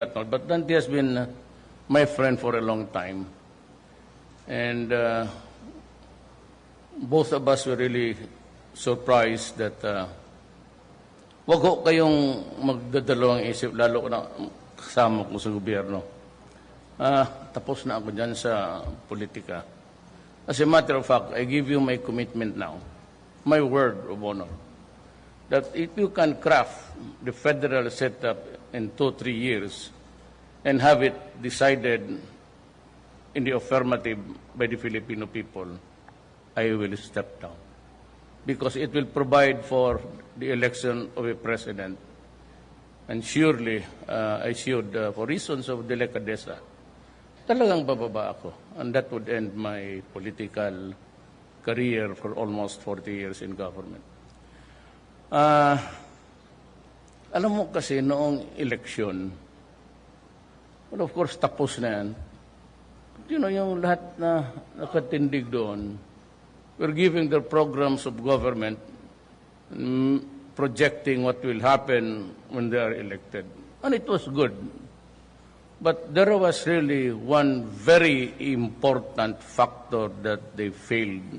But Dante has been my friend for a long time. And both of us were really surprised that wag ho kayong magdadalawang isip, lalo na kasama ko sa gobyerno. Tapos na ako dyan sa politika. As a matter of fact, I give you my commitment now, my word of honor, that if you can craft the federal setup in 2-3 years and have it decided in the affirmative by the Filipino people, I will step down. Because it will provide for the election of a president. And surely, I should, for reasons of delicadeza, talagang bababa ako. And that would end my political career for almost 40 years in government. Alam mo kasi noong eleksyon, well, of course, tapos na yan. You know, yung lahat na nakatindig doon, we're giving their programs of government, projecting what will happen when they are elected. And it was good. But there was really one very important factor that they failed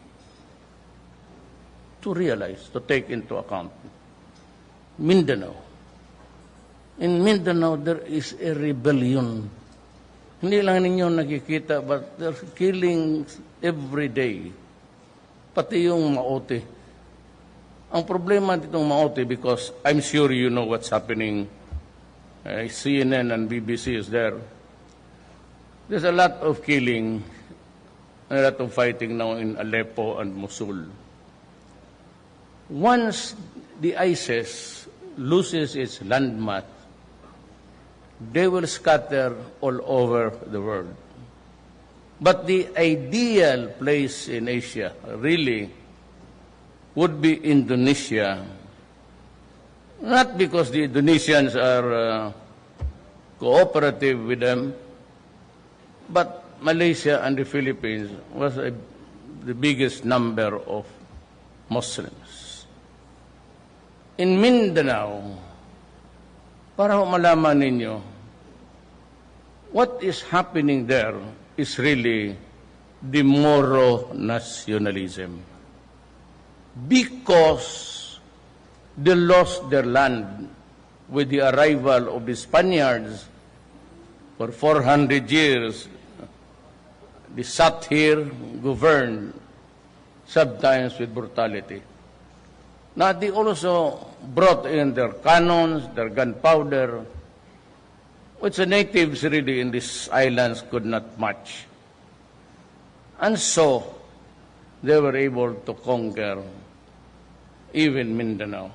to realize, to take into account. Mindanao. In Mindanao, there is a rebellion. Hindi lang ninyo nakikita, but there's killings every day. Pati yung Maote. Ang problema ditong Maote, because I'm sure you know what's happening. CNN and BBC is there. There's a lot of killing, a lot of fighting now in Aleppo and Mosul. Once the ISIS loses its landmass, they will scatter all over the world. But the ideal place in Asia really would be Indonesia. Not because the Indonesians are cooperative with them, but Malaysia and the Philippines was the biggest number of Muslims. In Mindanao, para malaman ninyo, what is happening there is really the Moro nationalism. Because they lost their land with the arrival of the Spaniards for 400 years, they sat here, governed, sometimes with brutality. Now, they also brought in their cannons, their gunpowder, which the natives really in these islands could not match. And so, they were able to conquer even Mindanao.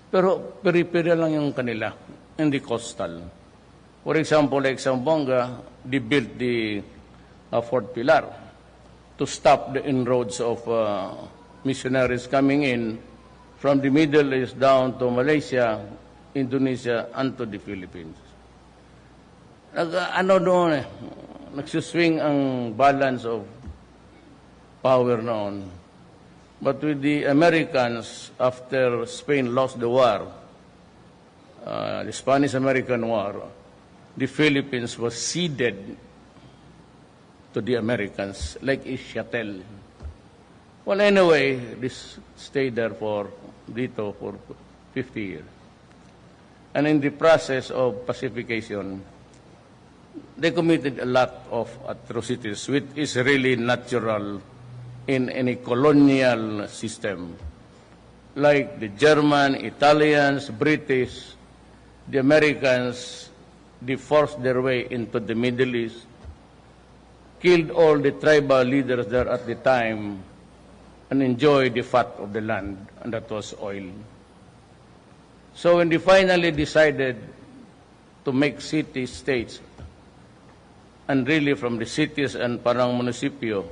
Pero peripheral lang yung kanila, in the coastal. For example, like Zamboanga, they built the Fort Pilar to stop the inroads of missionaries coming in from the Middle East down to Malaysia, Indonesia, and to the Philippines. Nagsuswing ang balance of power noon. But with the Americans, after Spain lost the war, the Spanish-American War, the Philippines was ceded to the Americans, like a chattel. Well, anyway, this stayed there for 50 years. And in the process of pacification, they committed a lot of atrocities, which is really natural in any colonial system. Like the German, Italians, British, the Americans, they forced their way into the Middle East, killed all the tribal leaders there at the time, and enjoyed the fat of the land, and that was oil. So when they finally decided to make city-states, and really from the cities and parang munisipyo,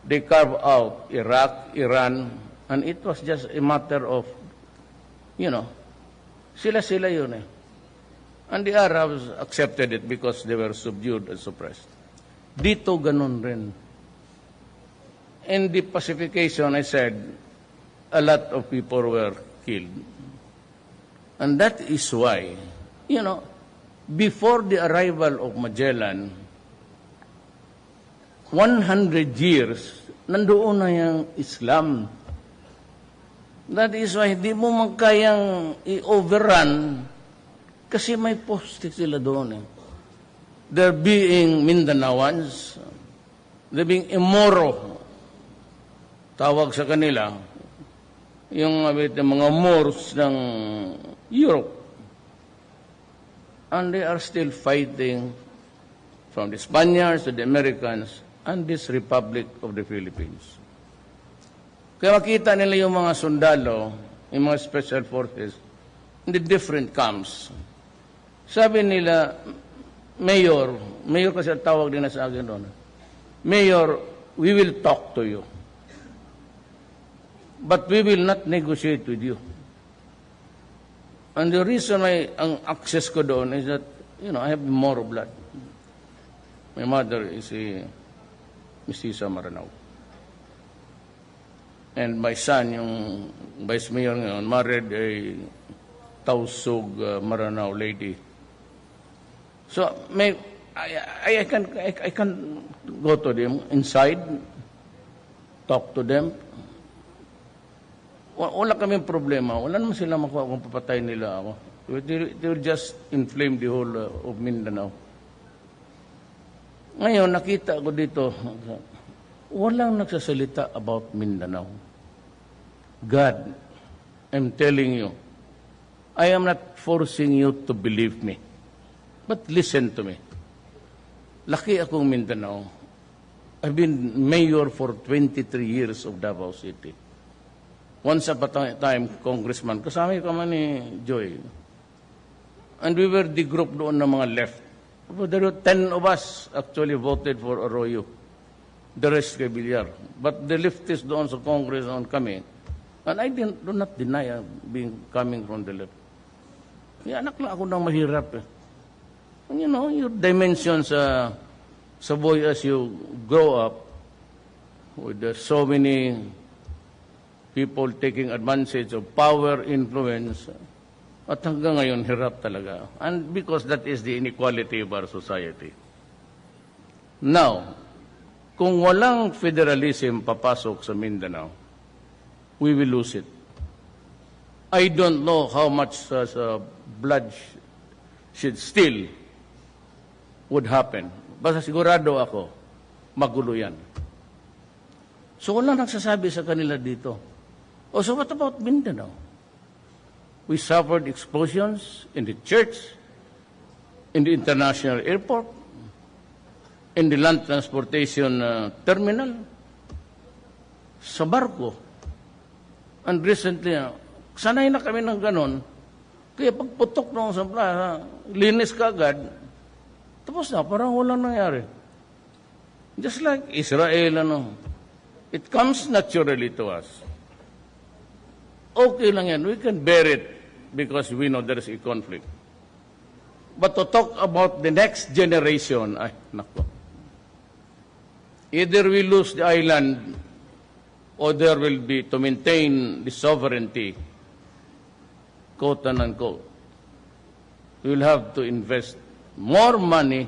they carved out Iraq, Iran, and it was just a matter of, you know, sila-sila yun eh. And the Arabs accepted it because they were subdued and suppressed. Dito ganun rin. In the pacification, I said, a lot of people were killed. And that is why, you know, before the arrival of Magellan, 100 years, nandoon na yung Islam. That is why hindi mo magkayang i-overrun kasi may poste sila doon. They're being Mindanaoans, they're being Imoro. Tawag sa kanila, yung mga Moors ng Europe. And they are still fighting from the Spaniards to the Americans and this Republic of the Philippines. Kaya makita nila yung mga sundalo, yung mga special forces, in the different camps. Sabi nila, Mayor kasi ang tawag din na sa akin doon, Mayor, we will talk to you. But we will not negotiate with you. And the reason why ang access ko doon is that, I have more blood. My mother is a Mestiza Maranao. And my son, yung vice mayor ngayon, married a Tausug Maranao lady. So, I can go to them inside, talk to them. Wala kaming problema. Wala naman sila makuha kung papatay nila ako. They will just inflame the whole of Mindanao. Ngayon, nakita ko dito, walang nagsasalita about Mindanao. God, I'm telling you, I am not forcing you to believe me. But listen to me. Laki akong Mindanao. I've been mayor for 23 years of Davao City. Once upon a time, congressman, kasama ka man ni Joy. And we were the group doon ng mga left. There were 10 of us actually voted for Arroyo. The rest kay Villar. But the leftists doon sa Congress on kami. And I do not deny coming from the left. Anak lang ako ng mahirap. And your dimensions sa boy as you grow up with so many people taking advantage of power, influence, at hanggang ngayon, hirap talaga. And because that is the inequality of our society. Now, kung walang federalism papasok sa Mindanao, we will lose it. I don't know how much blood should still would happen. Basta sigurado ako, magulo yan. So walang nagsasabi sa kanila dito. So what about Mindanao? We suffered explosions in the church, in the international airport, in the land transportation terminal, sa barko. And recently, sanay na kami ng ganon, kaya pagputok ng sa plaza, linis ka agad, tapos na, parang walang nangyari. Just like Israel, it comes naturally to us. Okay lang yan, we can bear it because we know there is a conflict. But to talk about the next generation, ay, nako. Either we lose the island or there will be, to maintain the sovereignty, quote and unquote, we will have to invest more money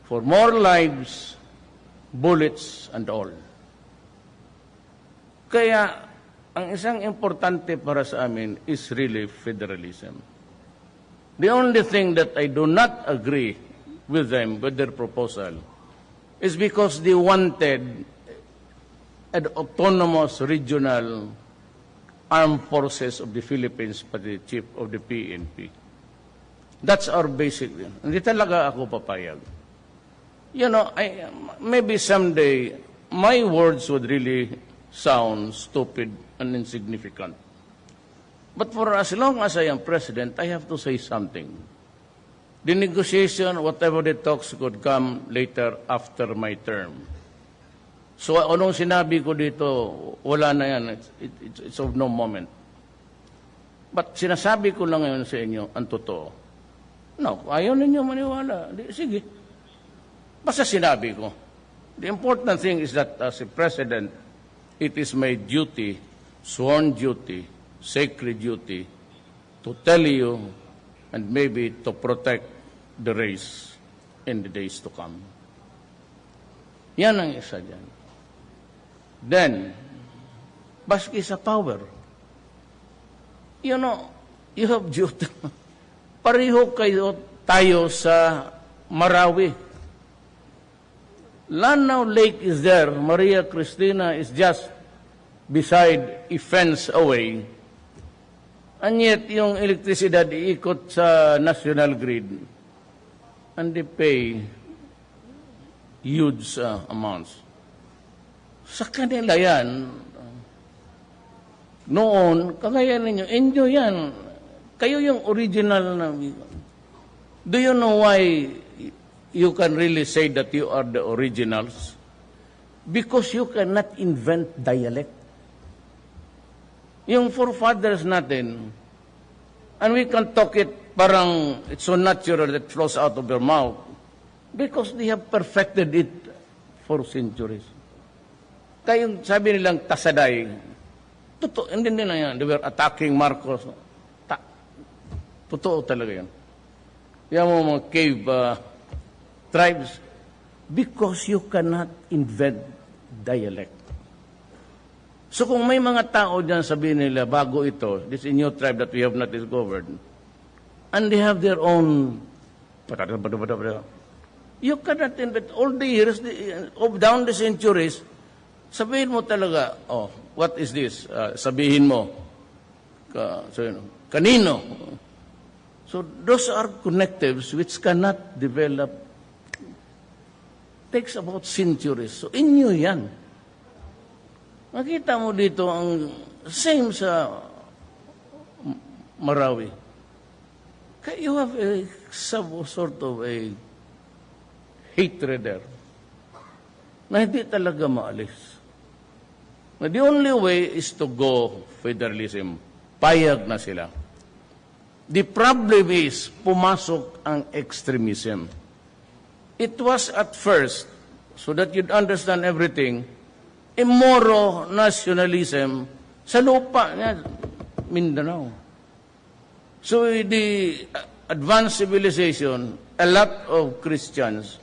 for more lives, bullets, and all. Kaya, ang isang importante para sa amin is really federalism. The only thing that I do not agree with them, with their proposal, is because they wanted an autonomous regional armed forces of the Philippines by the chief of the PNP. That's our basic. Hindi talaga ako papayag. Maybe someday, my words would really sound stupid and insignificant. But for as long as I am president, I have to say something. The negotiation, whatever the talks could come later after my term. So anong sinabi ko dito, wala na yan. It's of no moment. But sinasabi ko lang ngayon sa inyo, ang totoo. No, ayaw ninyo maniwala. Sige. Basta sinabi ko. The important thing is that as a president, it is my duty, sworn duty, sacred duty, to tell you and maybe to protect the race in the days to come. Yan ang isa dyan. Then, baski sa power, you know, you have duty. Pareho tayo sa Marawi. Lanao Lake is there. Maria Cristina is just beside a fence away. And yet, yung elektrisidad iikot sa national grid. And they pay huge amounts. Sa kanila yan, noon, kagaya ninyo, enjoy yan. Kayo yung original na. Do you know why you can really say that you are the originals? Because you cannot invent dialect. Yung forefathers natin, and we can talk it parang it's so natural that it flows out of their mouth because they have perfected it for centuries. Kaya sabi nilang tasaday, totoo, hindi nila yan. They were attacking Marcos. Totoo talaga yan. Yan mo mga cave tribes because you cannot invent dialect. So kung may mga tao dyan sabihin nila, bago ito, this is a new tribe that we have not discovered, and they have their own, you cannot invent all the years, down the centuries, sabihin mo talaga, oh, what is this? Sabihin mo, kanino? So those are connectives which cannot develop. Takes about centuries. So inyo yan. Makita mo dito ang same sa Marawi. Kaya you have some sort of a hatred there na hindi talaga maalis. Na the only way is to go federalism. Payag na sila. The problem is, pumasok ang extremism. It was at first, so that you'd understand everything, a Moro nationalism sa lupa niya, Mindanao. So the advanced civilization, a lot of Christians,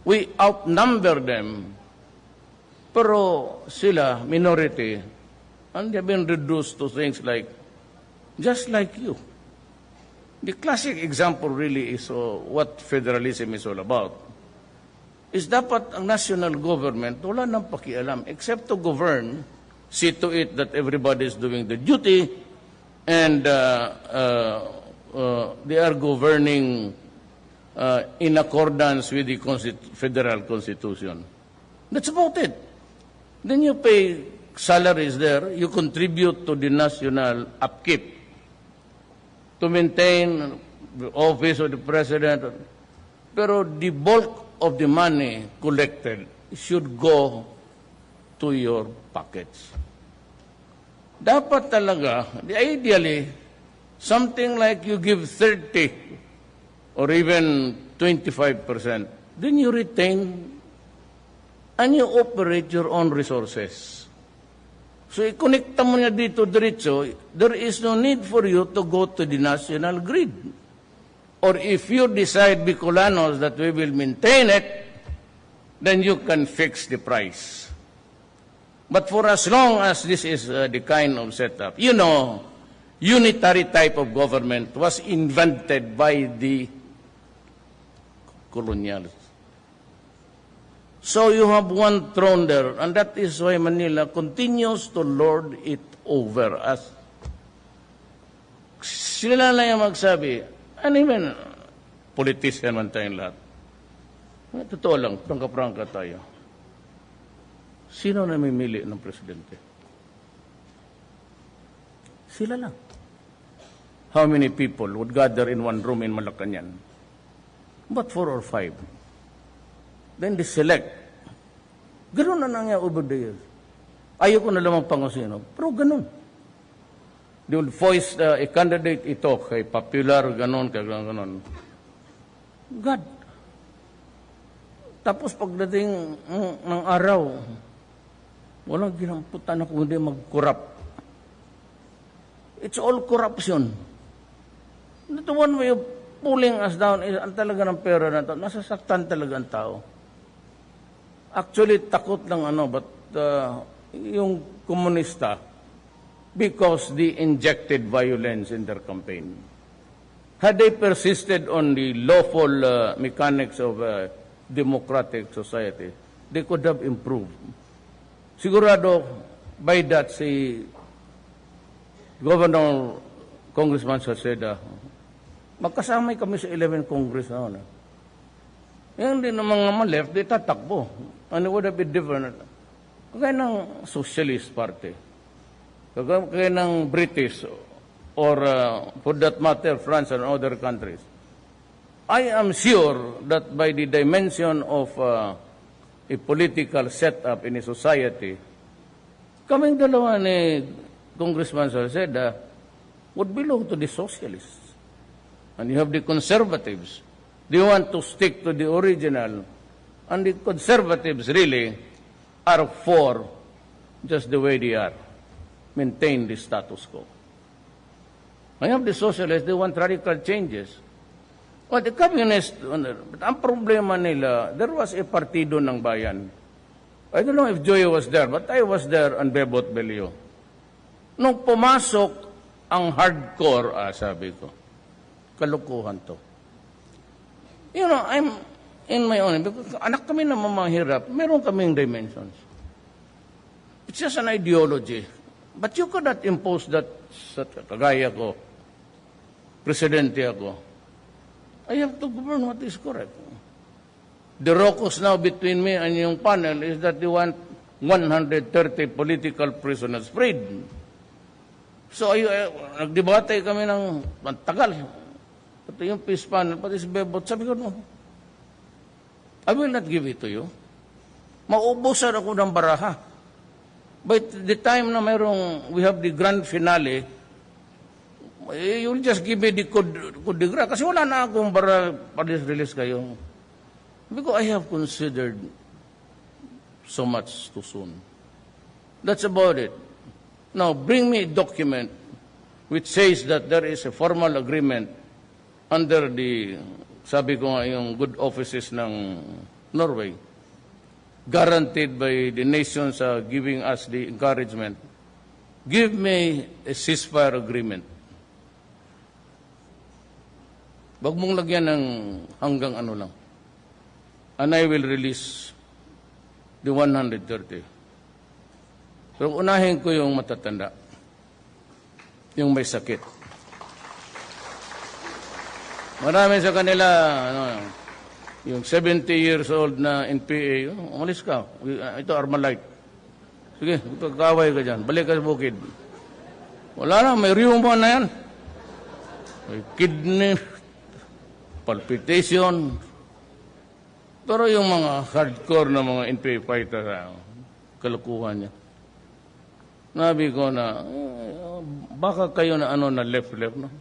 we outnumber them, pero sila, minority, and they've been reduced to things like, just like you. The classic example really is what federalism is all about. Is dapat ang national government wala nang pakialam except to govern, see to it that everybody is doing the duty, and they are governing in accordance with the federal constitution. That's about it. Then you pay salaries there, you contribute to the national upkeep, to maintain the office of the president. Pero the bulk of the money collected should go to your pockets. Dapat talaga, ideally, something like you give 30 or even 25%, then you retain and you operate your own resources. So, i-connecta mo niya dito diretso, there is no need for you to go to the national grid. Or if you decide, Bicolanos, that we will maintain it, then you can fix the price. But for as long as this is the kind of setup, you know, unitary type of government was invented by the colonialists. So you have one throne there, and that is why Manila continues to lord it over us. Sila lang yung magsabi, ano yun, politician man tayong lahat. Totoo lang, prangka-prangka tayo. Sino na mamimili ng presidente? Sila lang. How many people would gather in one room in Malacanang? But 4 or 5. Then they select. Ganun na nangyari over the years. Ayoko na lamang pangusino, pero ganun. They would voice a candidate, ito, kay popular, ganun, kay ganun. God. Tapos pagdating ng araw, walang ginamputan na kundi mag-corrupt. It's all corruption. The one way of pulling us down is ang talaga ng pera na ito. Nasasaktan talaga ang tao. Actually, takot lang but yung komunista, because they injected violence in their campaign. Had they persisted on the lawful mechanics of democratic society, they could have improved. Sigurado, by that, si Governor Congressman Salceda, magkasamay kami sa 11 Congress na. Yung din ng mga left, di tatakbo. And it would have been different. Kagaya ng Socialist Party, kagaya ng British, or for that matter, France and other countries. I am sure that by the dimension of a political setup in a society, kaming dalawa ni Congressman Salceda would belong to the socialists. And you have the conservatives. They want to stick to the original. And the conservatives really are for just the way they are. Maintain the status quo. I have the socialists, they want radical changes. Well, the communists, ang problema nila, there was a partido ng bayan. I don't know if Joey was there, but I was there on Bebot Belio. Nung pumasok ang hardcore, sabi ko, kalukuhan to. You know, I'm in my own, because anak kami na mamahirap, meron kaming dimensions. It's just an ideology. But you could not impose that sa kagaya ko, presidente ako. I have to govern what is correct. The raucous now between me and yung panel is that they want 130 political prisoners freed. So, nagdebate kami ng tagal. Pati yung peace panel, pati si Bebot, sabi ko, no, I will not give it to you. Maubusan ako ng baraha. But the time na we have the grand finale, you'll just give me the coup de grace. Kasi wala na akong bara, pa-release kayo. Because I have considered so much too soon. That's about it. Now, bring me a document which says that there is a formal agreement under the, sabi ko nga, yung good offices ng Norway, guaranteed by the nations giving us the encouragement. Give me a ceasefire agreement. Wag mong lagyan ng hanggang ano lang. And I will release the 130. Pero unahin ko yung matatanda. Yung may sakit. Marami sa kanila, yung 70 years old na NPA, umalis ka. Ito, Armalite. Sige, ito, kaway ka dyan. Balik ka sa bukid. Wala na, may rheuma na yan. May kidney, palpitation. Pero yung mga hardcore na mga NPA fighter, kalukuhan niya. Nabi ko na, baka kayo na na left, no?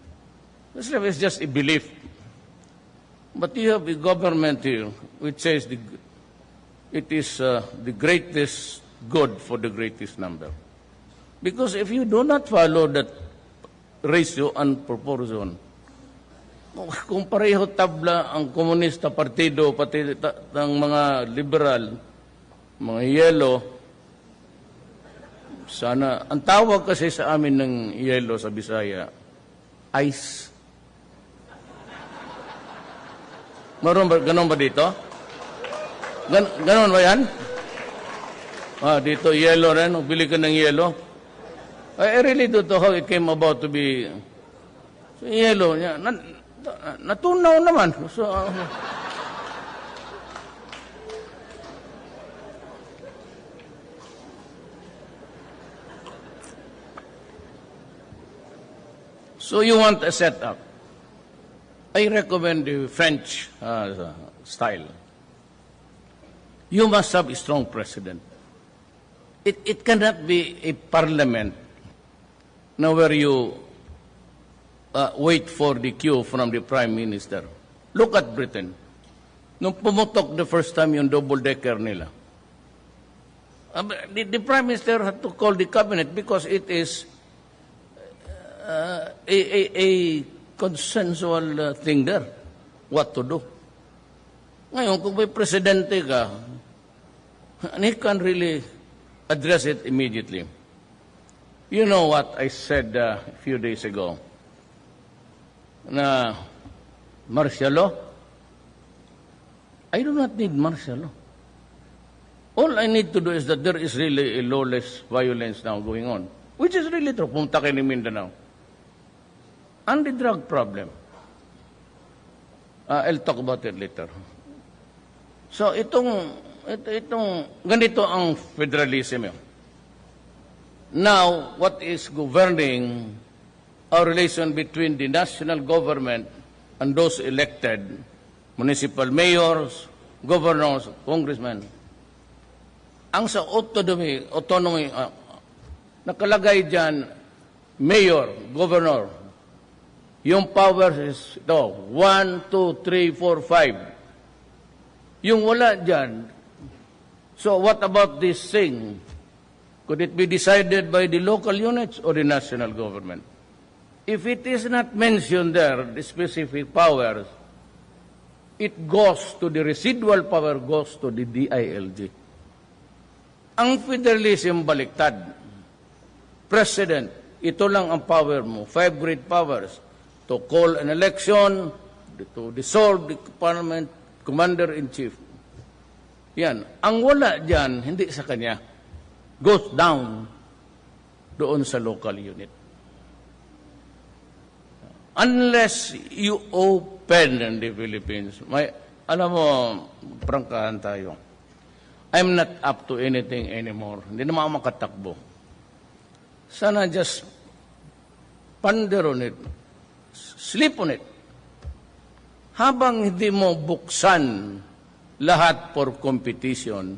This left is just a belief. But you have a government here which says it is the greatest good for the greatest number. Because if you do not follow that ratio and proportion, kung pareho tabla ang komunista partido, pati ng mga liberal, mga yellow, sana, ang tawag kasi sa amin ng yellow sa Bisaya, ice. Ganon ba dito? Ganon ba yan? Dito, yellow rin. Bili ka ng yellow. I really don't know how it came about to be yellow. Natunaw naman. So you want a setup. I recommend the French style. You must have a strong president. It cannot be a parliament now where you wait for the cue from the prime minister. Look at Britain. Nung pumutok the first time yung double-decker nila, the prime minister had to call the cabinet because it is a consensual thing there, what to do. Ngayon, kung may presidente ka, and he can really address it immediately. You know what I said a few days ago, na martial law? I do not need martial law. All I need to do is that there is really a lawless violence now going on, which is really true. Pumunta kayo ni Mindanao. And the drug problem. I'll talk about it later. So itong ganito ang federalism. Now, what is governing our relation between the national government and those elected, municipal mayors, governors, congressmen, ang sa autonomy, nakalagay dyan, mayor, governor, yung powers is ito, 1, 2, 3, 4, 5. Yung wala dyan, so what about this thing? Could it be decided by the local units or the national government? If it is not mentioned there, the specific powers, it goes to the residual power, goes to the DILG. Ang federalism baliktad. President, ito lang ang power mo. 5 great powers. To call an election, to dissolve the parliament, commander-in-chief. Yan. Ang wala dyan, hindi sa kanya. Goes down doon sa local unit. Unless you open in the Philippines, alam mo, prangkahan tayo. I'm not up to anything anymore. Hindi naman ako makatakbo. Sana just ponder on it. Sleep on it. Habang hindi mo buksan lahat for competition,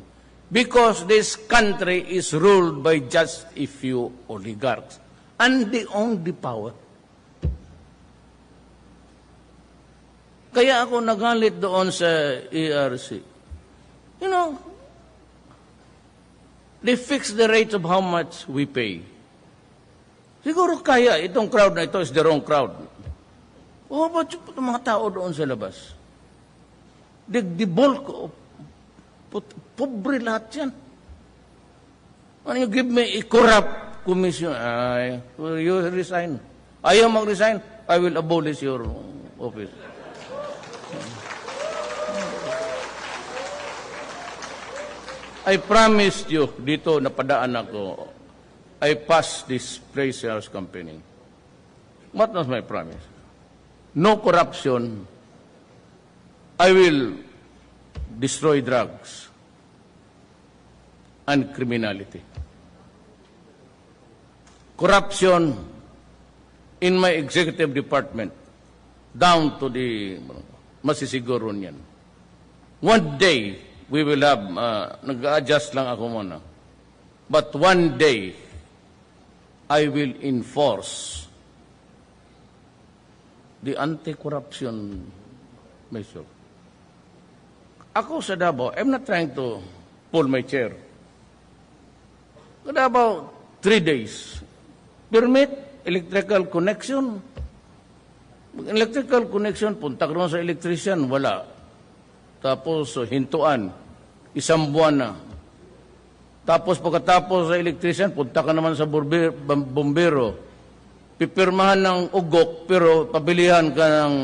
because this country is ruled by just a few oligarchs, and they own the power. Kaya ako nagalit doon sa ERC. You know, they fix the rate of how much we pay. Siguro kaya itong crowd na ito is the wrong crowd. Oh, ba't yung mga tao doon sa labas? The bulk of pobre lahat yan. When you give me a corrupt commission, you resign. Ayaw mag-resign, I will abolish your office. I promised you, dito napadaan ako, I passed this Frasier's company. What was my promise? No corruption. I will destroy drugs and criminality. Corruption in my executive department, down to the masisiguro niyan. One day, we will have, nag-adjust lang ako muna, but one day, I will enforce the anti-corruption measure. Ako sa Davao, I'm not trying to pull my chair. Sa Davao, 3 days. Permit, electrical connection. Electrical connection, punta ka naman sa electrician, wala. Tapos, hintuan, 1 buwan na. Tapos, pagkatapos sa electrician, punta ka naman sa bombero. Pipirmahan ng ugok, pero pabilihan ka ng...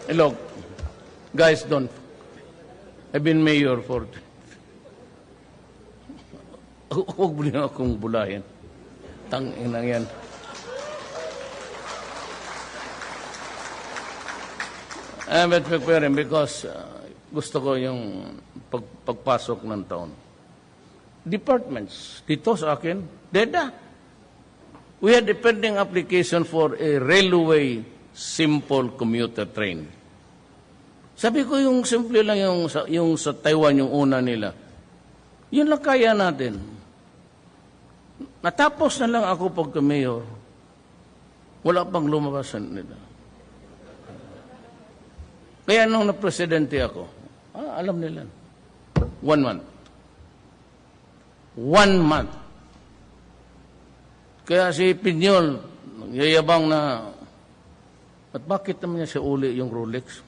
Hello, guys, don't. I've been mayor for... Huwag mo na akong bulahin. Tangin na yan. But preparing because gusto ko yung pagpasok ng taon. Departments, dito sa akin, DEDA. We had a pending application for a railway simple commuter train. Sabi ko yung simple lang yung sa Taiwan, yung una nila. Yun lang kaya natin. Natapos na lang ako pagka-mayor. Wala pang lumabasan nila. Kaya nung na-presidente ako, alam nila. 1 month. 1 month. Kaya si Pinyol, yayabang na, at bakit naman niya siya uli yung Rolex?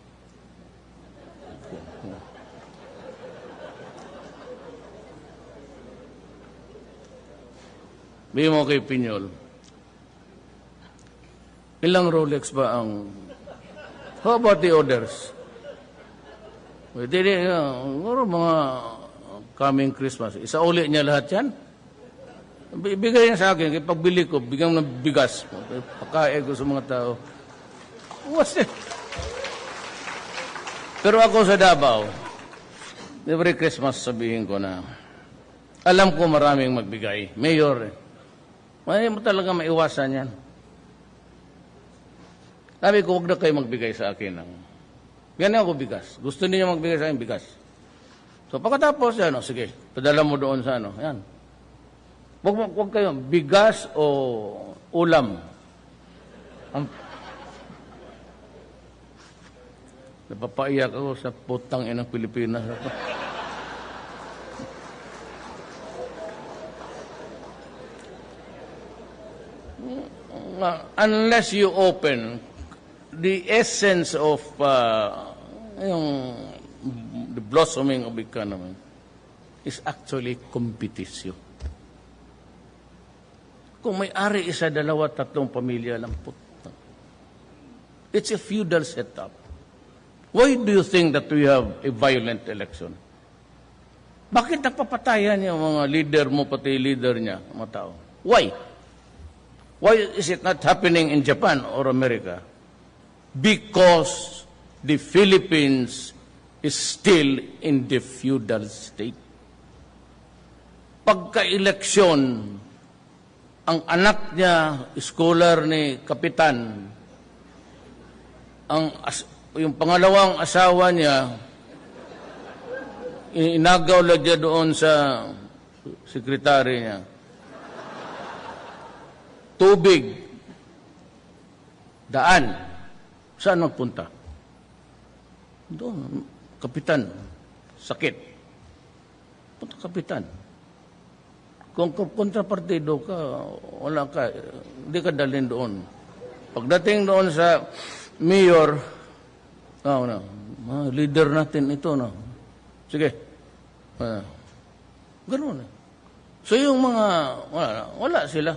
Bigyan mo kay Pinyol, ilang Rolex ba ang... How about the others? Pwede din, mga coming Christmas. Isa uli niya lahat yan. Ibigay niya sa akin, kaya pagbili ko, bigyan ng bigas. Pakain ko sa mga tao. What's it? Pero ako sa Davao, every Christmas sabihin ko na, alam ko maraming magbigay. Mayor, Hindi mo talaga maiwasan yan. Sabi ko, huwag na kayo magbigay sa akin ng... Ganyan ako bigas. Gusto niyo magbigay sa akin bigas. So pagkatapos, sige, padala mo doon sa yan. Huwag kayo, bigas o ulam. Napapaiyak ako sa putang inang Pilipinas. Unless you open the essence of the blossoming of economy is actually competition. Kung may-ari isa, dalawa, tatlong pamilya lang po. It's a feudal setup. Why do you think that we have a violent election? Bakit napapatayan yung mga leader mo, pati leader niya, mga tao? Why? Why is it not happening in Japan or America? Because the Philippines is still in the feudal state. Pagka-eleksyon, ang anak niya, scholar ni Kapitan, yung pangalawang asawa niya, inagaw lang niya doon sa sekretary niya. Tubig, daan, saan magpunta? Doon, Kapitan, sakit. Punta Kapitan. Kung kontrapartido ka, wala ka, hindi ka dalhin doon. Pagdating doon sa mayor, leader natin ito, sige. Ganoon. So yung mga, wala sila.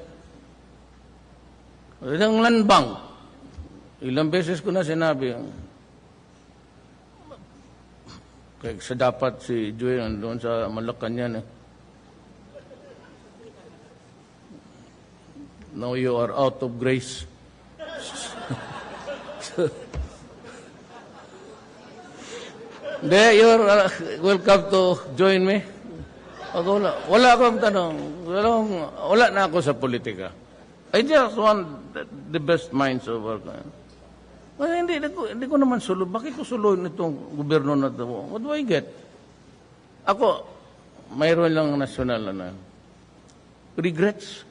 Ilang landbank, ilang beses ko na sinabi, kaya sa dapat si Joy doon sa Malacanang, now you are out of grace. You're welcome to join me. Wala akong tanong. Wala na ako sa politika. I just want the best minds of our country. Hindi ko naman sulo. Bakit ko suloin itong gobyerno na ito? What do I get? Ako, mayroon lang national regrets.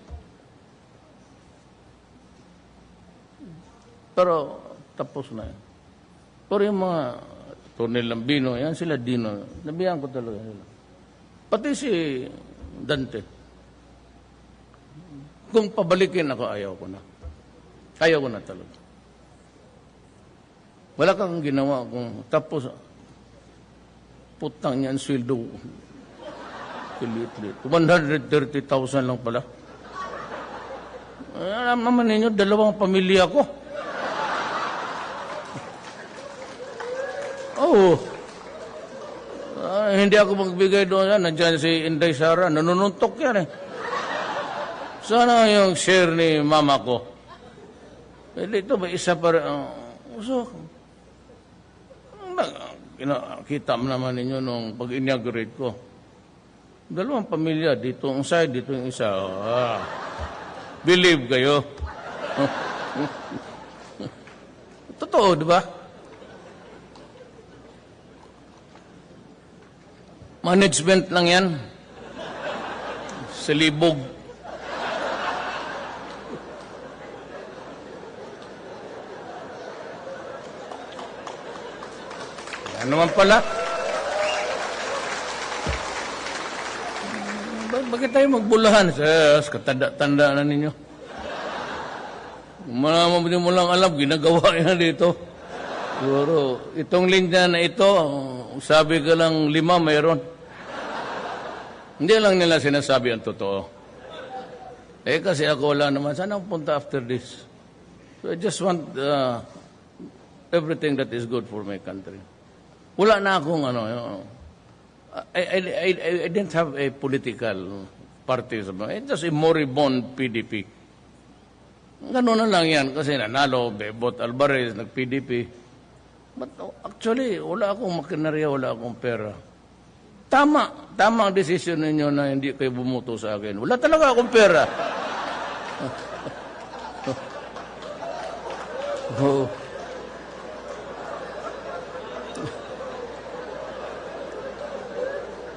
Pero tapos na yan. Pero yung mga Tonel Lambino, yan sila Dino. Nabihan ko talaga sila. Pati si Dante. Kung pabalikin ako, ayaw ko na. Ayaw ko na talaga. Wala kang ginawa kung tapos putang niyan sweldo. Kilit-lit. 130,000 lang pala. Alam naman ninyo, 2 pamilya ko. Oh. Hindi ako magbigay doon. Nandiyan si Inday Sara. Nanununtok yan eh. Sana yung share ni mama ko. Dito ba isa pa rin? Kita mo naman ninyo nung pag-inaugurate ko. 2 pamilya. Dito ang side, dito yung isa. Believe kayo. Totoo, di ba? Management lang yan. Sa libog. Yan naman pala. Bakit tayo magbulahan? Katanda-tanda na ninyo. Hindi mo lang alam, ginagawa yan dito. Siguro, itong linya na ito, sabi ka lang 5, mayroon. Hindi lang nila sinasabi ang totoo. Kasi ako wala naman, saan ako punta after this? So I just want everything that is good for my country. Wala na akong I didn't have a political party. It's just a moribund PDP. Ganun na lang yan kasi nanalo, Bebot Alvarez, nag-PDP. But actually, wala akong makinarya, wala akong pera. Tama ang desisyon ninyo na hindi kayo bumuto sa akin. Wala talaga akong pera. Oh.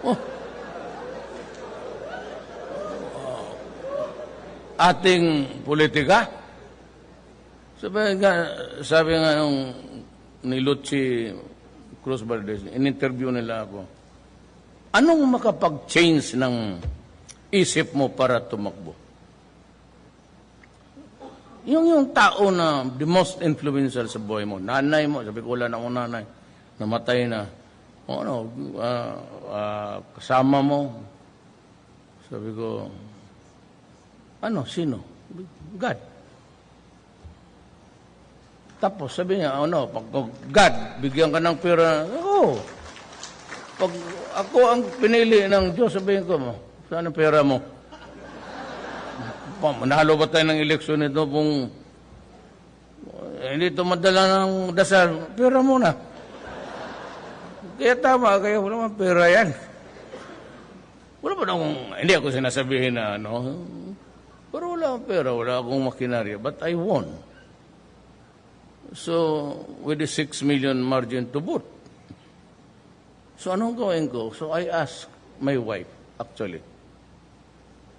Oh. Ating politika. Sabi nga nung ni Lucy Cruz Valdez, in-interview nila ako, anong makapag-change ng isip mo para tumakbo? Yung tao na the most influential sa buhay mo, nanay mo, sabi ko wala na akong nanay, namatay na, kasama mo, sabi ko, sino? God. Tapos sabi niya, pag God, bigyan ka ng pera, pag ako ang pinili ng Diyos, sabihin ko mo, saan ang pera mo? Manalo ba tayo ng eleksyon nito kung hindi ito madala ng dasal? Pera muna. Kaya tama, kaya wala man pera yan. Wala ba hindi ako sinasabihin na pero wala akong pera, wala akong makinarya, but I won. So, with the 6 million margin to vote. So, anong gawin ko? So, I asked my wife, actually,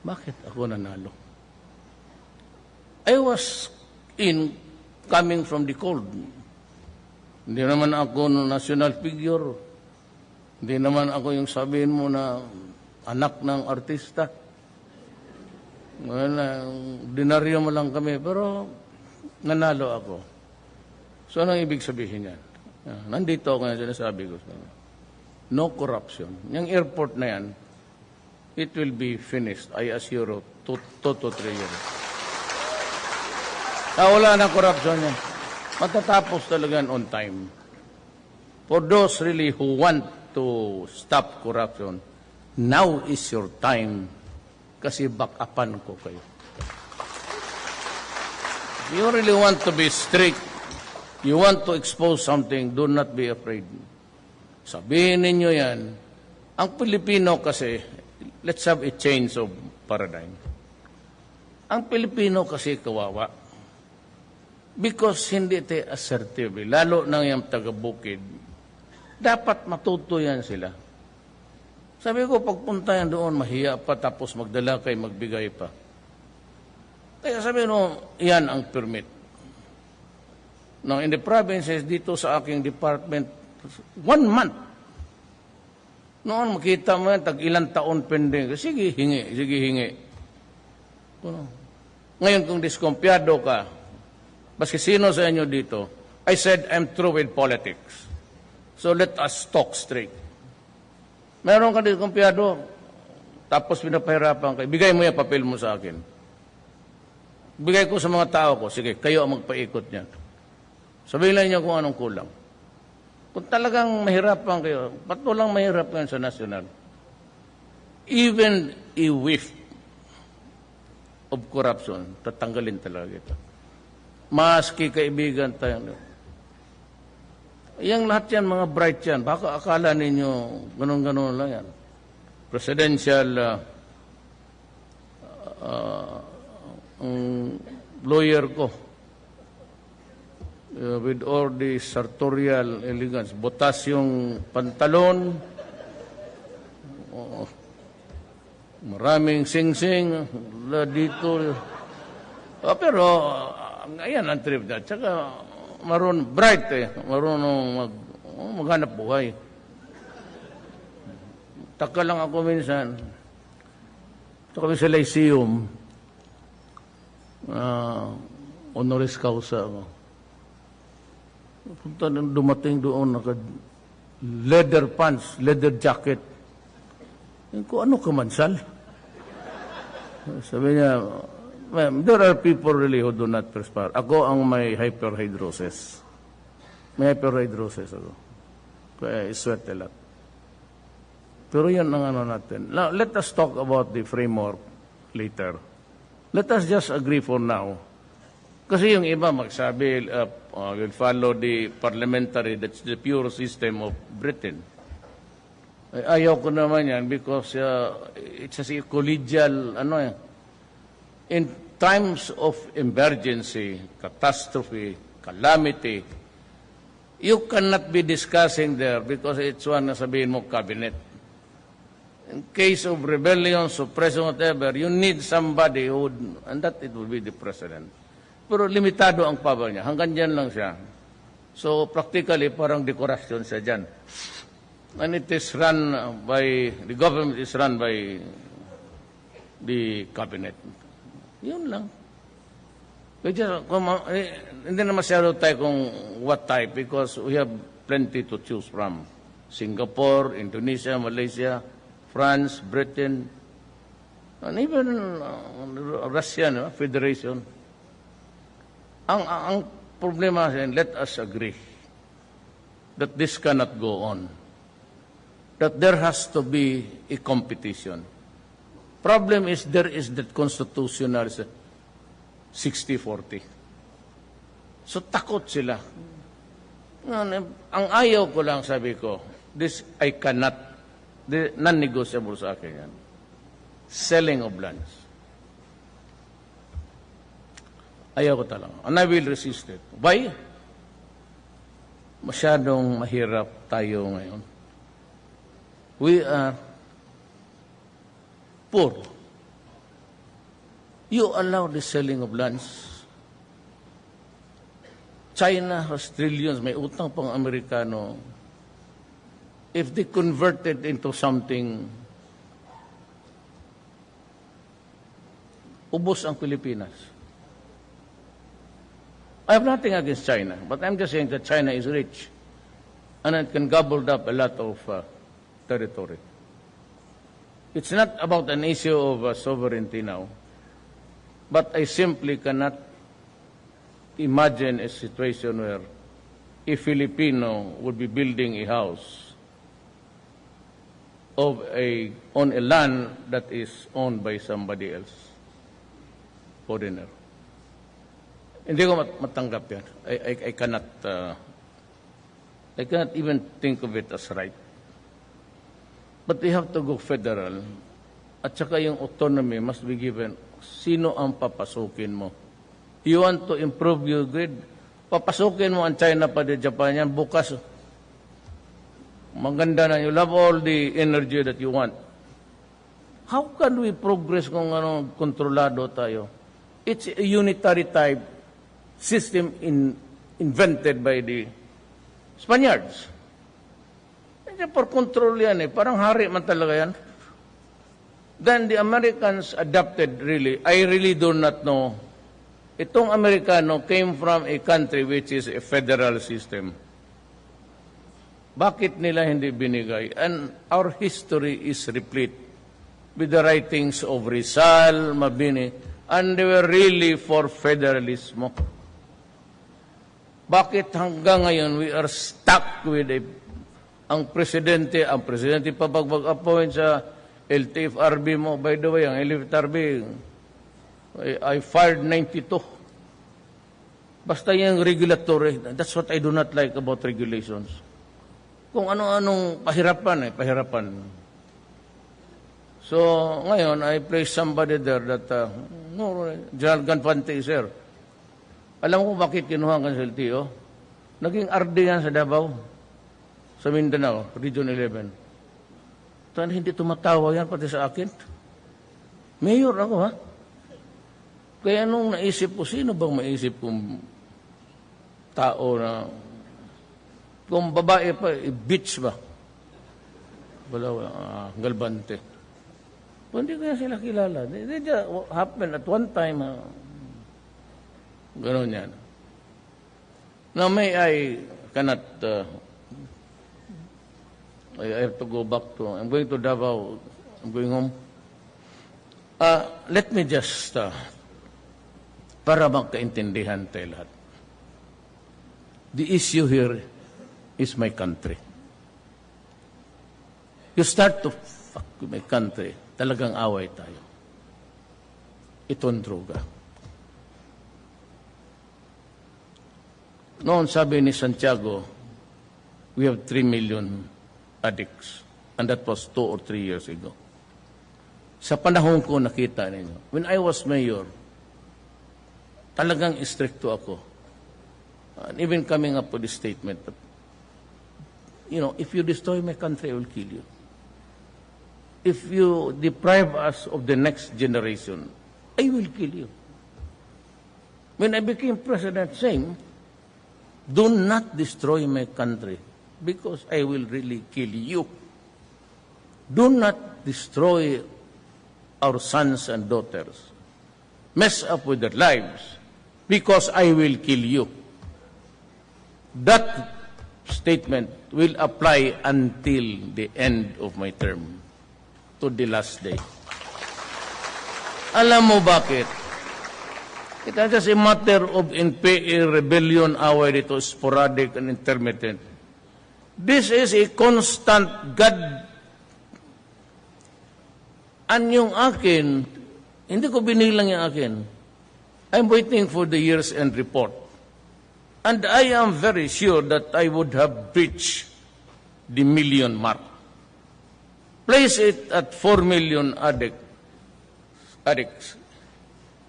bakit ako nanalo? I was coming from the cold. Hindi naman ako national figure. Hindi naman ako yung sabihin mo na anak ng artista. Dinaryo mo lang kami, pero nanalo ako. So, anong ibig sabihin yan? Nandito ako na sinasabi ko. No corruption. Yung airport na yan, it will be finished, I assure you, 2 to 3 years. Wala na corruption yan. Matatapos talaga on time. For those really who want to stop corruption, now is your time kasi back-upan ko kayo. If you really want to be strict, you want to expose something, do not be afraid. Sabihin ninyo yan. Ang Pilipino kasi, let's have a change of paradigm. Ang Pilipino kasi kawawa. Because hindi tayo assertive. Lalo na yung taga-bukid. Dapat matuto yan sila. Sabi ko, pagpunta yan doon, mahiya pa, tapos magdala kay magbigay pa. Kaya sabi no, yan ang permit. Now, in the provinces, dito sa aking department, 1 month. Noon, makita mo yan, tag-ilang taon pending. Sige, hingi. Ngayon, kung diskumpiyado ka, baski sino sa inyo dito, I said, I'm through with politics. So let us talk straight. Meron ka diskumpiyado, tapos pinapahirapan kayo, bigay mo yung papel mo sa akin. Bigay ko sa mga tao ko, sige, kayo ang magpaikot niyan. Sabihin lang niyo kung anong kulang. Kung talagang mahirapan kayo, ba't walang mahirap ngayon sa national? Even a whiff of corruption, tatanggalin talaga ito. Maski kaibigan tayo. Yang lahat yan, mga bright yan. Baka akala ninyo, ganun-ganun lang yan. Presidential lawyer ko, with all the sartorial elegance, botas yung pantalon, maraming sing-sing, dito. Pero, ayan ang trip na. Tsaka, bright marunong maghanap buhay. Taka lang ako minsan. Ito kami sa Lyceum. honoris causa ako. Punta nang dumating doon, leather pants, leather jacket. Kung ano ka man, Sal? Sabi niya, ma'am, there are people really who do not perspire. Ako ang may hyperhidrosis. May hyperhidrosis ako. Kaya I sweat a lot. Pero yan ang ano natin. Now, let us talk about the framework later. Let us just agree for now. Kasi yung iba magsabi, will follow the parliamentary, that's the pure system of Britain. Ayaw ko naman yan because it's a collegial, in times of emergency, catastrophe, calamity, you cannot be discussing there because it's one na sabihin mo cabinet. In case of rebellion, suppression, whatever, you need somebody who would, and that it will be the president. Pero limitado ang power niya. Hanggang dyan lang siya. So, practically, parang dekorasyon siya dyan. And it is run by, the government is run by the cabinet. Yun lang. Hindi na masyado tayo kung what type because we have plenty to choose from. Singapore, Indonesia, Malaysia, France, Britain, and even Russia, Federation. Ang problema, let us agree that this cannot go on. That there has to be a competition. Problem is there is that constitutional 60-40. So takot sila. Ang ayaw ko lang, sabi ko, this I cannot, non-negotiable sa akin yan. Selling of lands. Ayaw ko talaga. And I will resist it. Why? Masyadong mahirap tayo ngayon. We are poor. You allow the selling of lands. China has trillions. May utang pang Amerikano. If they converted into something, ubos ang Pilipinas. I have nothing against China, but I'm just saying that China is rich and it can gobble up a lot of territory. It's not about an issue of sovereignty now, but I simply cannot imagine a situation where a Filipino would be building a house on a land that is owned by somebody else, foreigner. Hindi ko matanggap yan. I cannot even think of it as right. But we have to go federal. At saka yung autonomy must be given. Sino ang papasukin mo? You want to improve your grid? Papasukin mo ang China pa di Japan yan. Bukas, maganda na. You have all the energy that you want. How can we progress kung kontrolado tayo? It's a unitary type system invented by the Spaniards. Hindi for control yan eh. Parang hari man talaga yan. Then the Americans adapted really. I really do not know. Itong Amerikano came from a country which is a federal system. Bakit nila hindi binigay? And our history is replete with the writings of Rizal, Mabini, and they were really for federalismo. Bakit hanggang ngayon we are stuck with ang presidente pa pag-appoint sa LTFRB mo. By the way, ang LTFRB, I fired 92. Basta yung regulatory, that's what I do not like about regulations. Kung ano-anong pahirapan. So, ngayon, I place somebody there that, General Ganfante, sir. Alam mo bakit kinuha ang LTO? Naging RD yan sa Davao, sa Mindanao, Region 11. Tan hindi tumatawa yan pati sa akin. Mayor ako, ha? Kaya nung naisip ko, sino bang maisip kong tao na, kung babae pa, bitch ba? Wala, Galbante. Hindi ko na sila kilala. They just happened at one time, Ganon yan. Now, I cannot, I have to go back to, I'm going to Davao, I'm going home. Let me just, para magkaintindihan tayo lahat. The issue here is my country. You start to fuck with my country, talagang away tayo. Itong droga. Noon sabi ni Santiago, we have 3 million addicts. And that was 2 or 3 years ago. Sa panahon ko nakita ninyo, when I was mayor, talagang istrikto ako. And even coming up with the statement that, if you destroy my country, I will kill you. If you deprive us of the next generation, I will kill you. When I became president, same, do not destroy my country because I will really kill you. Do not destroy our sons and daughters. Mess up with their lives because I will kill you. That statement will apply until the end of my term, to the last day. Alam mo bakit? It is just a matter of NPA rebellion away dito, sporadic and intermittent. This is a constant God. An yung akin, hindi ko binilang yung akin. I'm waiting for the year's end report. And I am very sure that I would have reached the million mark. Place it at 4 million addicts.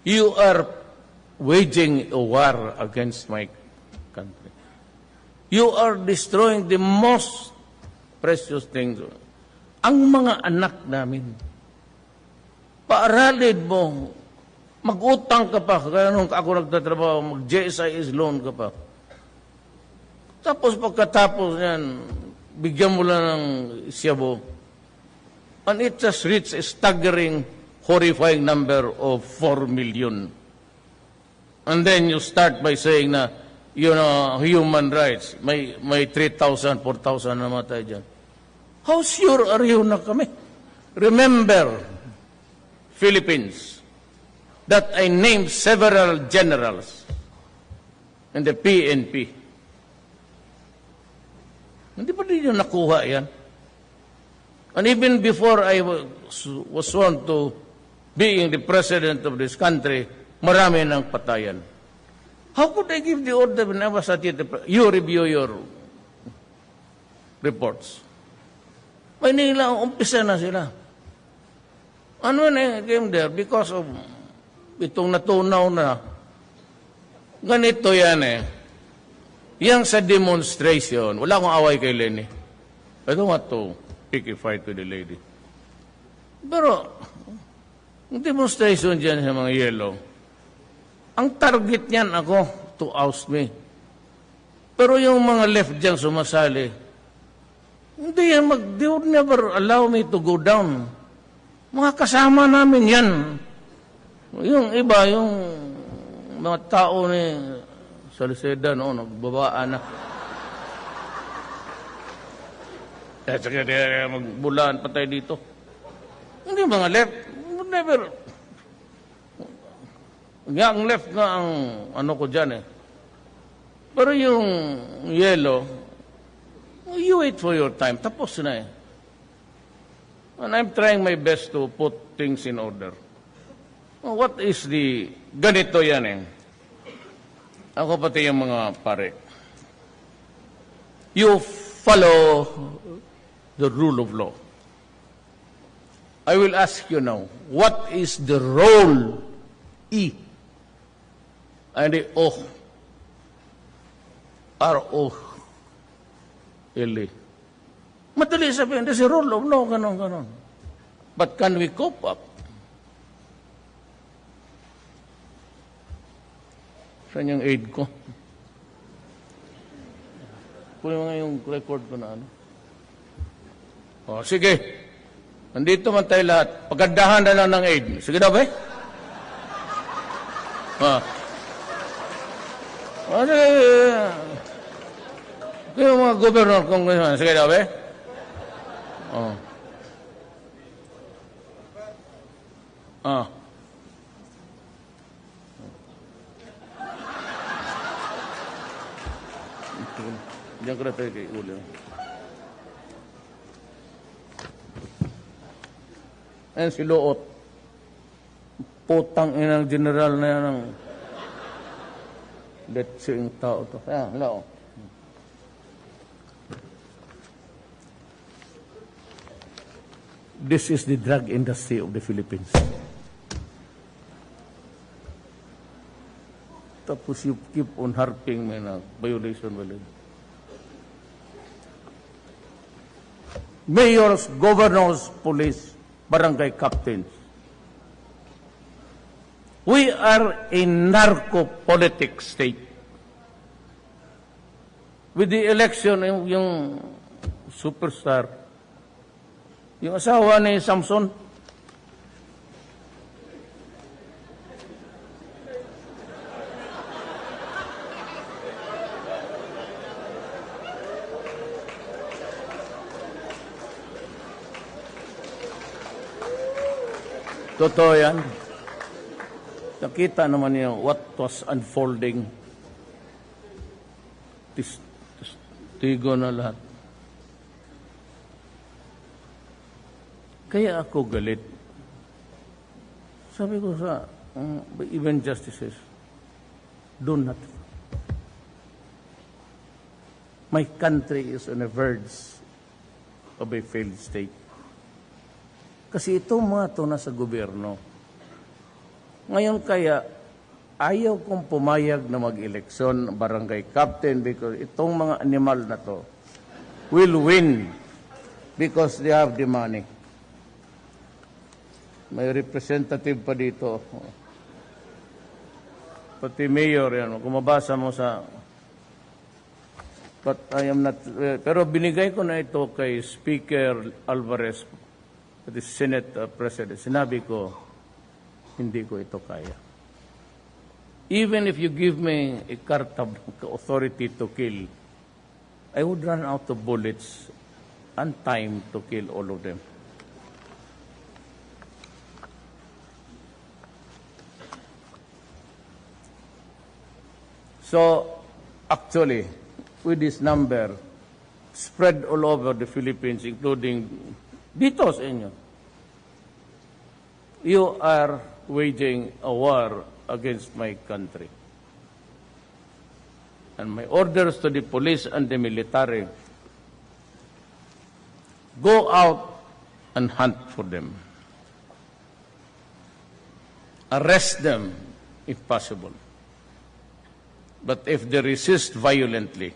You are waging a war against my country. You are destroying the most precious things. Ang mga anak namin. Paaralin mo, mag-utang ka pa, kaya nung ako nagtatrabaho, mag-JSIS loan ka pa. Tapos pagkatapos yan, bigyan mo lang ng siyabo. And it has reached a staggering, horrifying number of 4 million. And then you start by saying na, human rights, may 3,000, 4,000 namatay dyan. How sure are you na kami? Remember, Philippines, that I named several generals in the PNP. Hindi pa rin yung nakuha yan. And even before I was sworn to being the president of this country, marami ng patayan. How could I give the order when I was at it? You review your reports. May nila, umpisa na sila. And when I came there, because of itong natunaw na, ganito yan Yang sa demonstration, wala akong away kay Lenny. I don't want to pick a fight with the lady. Pero, yung demonstration dyan sa mga yellow, ang target niyan ako to oust me. Pero yung mga left dyan sumasali, they would never allow me to go down. Mga kasama namin yan. Yung iba, yung mga tao ni Salceda, nagbabaan na. Magbulaan pa tayo dito. Hindi mga left, never. Ang left nga ang ko dyan Pero yung yellow, you wait for your time. Tapos na And I'm trying my best to put things in order. What is the, ganito yan Ako pati yung mga pare. You follow the rule of law. I will ask you now, what is the role E and the O? R-O-L-E. Madali sabihin, there's a rule of law, ganon. But can we cope up? Saan yung aid ko? Kunin mo nga yung record ko na sige. Nandito man tayo lahat. Pagkandahan na lang ng aid. Sige daw, Ano, yung mga gobernador, congressman, sige daw, Oh. Ah. Diyan ko na tayo kay Ulo. Ayan si Loot. Putang inang general na yan ang letsing tao to. Ayan, Loot. This is the drug industry of the Philippines. Tapos you keep on harping me na violation. Mayors, governors, police, barangay captains. We are a narco-politic state. With the election, yung superstar, yung asawa ni Samson, totoo yan. Nakita naman niyo what was unfolding. Tigo na lahat. Kaya ako galit. Sabi ko sa even justices, do not. My country is on the verge of a failed state. Kasi itong mga ito nasa gobyerno. Ngayon kaya, ayaw kong pumayag na mag-eleksyon barangay captain because itong mga animal na to will win because they have the money. May representative pa dito. Pati mayor yan. Kung mabasa mo sa... But I am not... pero binigay ko na ito kay Speaker Alvarez, the Senate President. Sinabi ko, hindi ko ito kaya. Even if you give me a carta authority to kill, I would run out of bullets and time to kill all of them. So, actually, with this number spread all over the Philippines, including dito sa inyo, you are waging a war against my country. And my orders to the police and the military, go out and hunt for them. Arrest them if possible. But if they resist violently,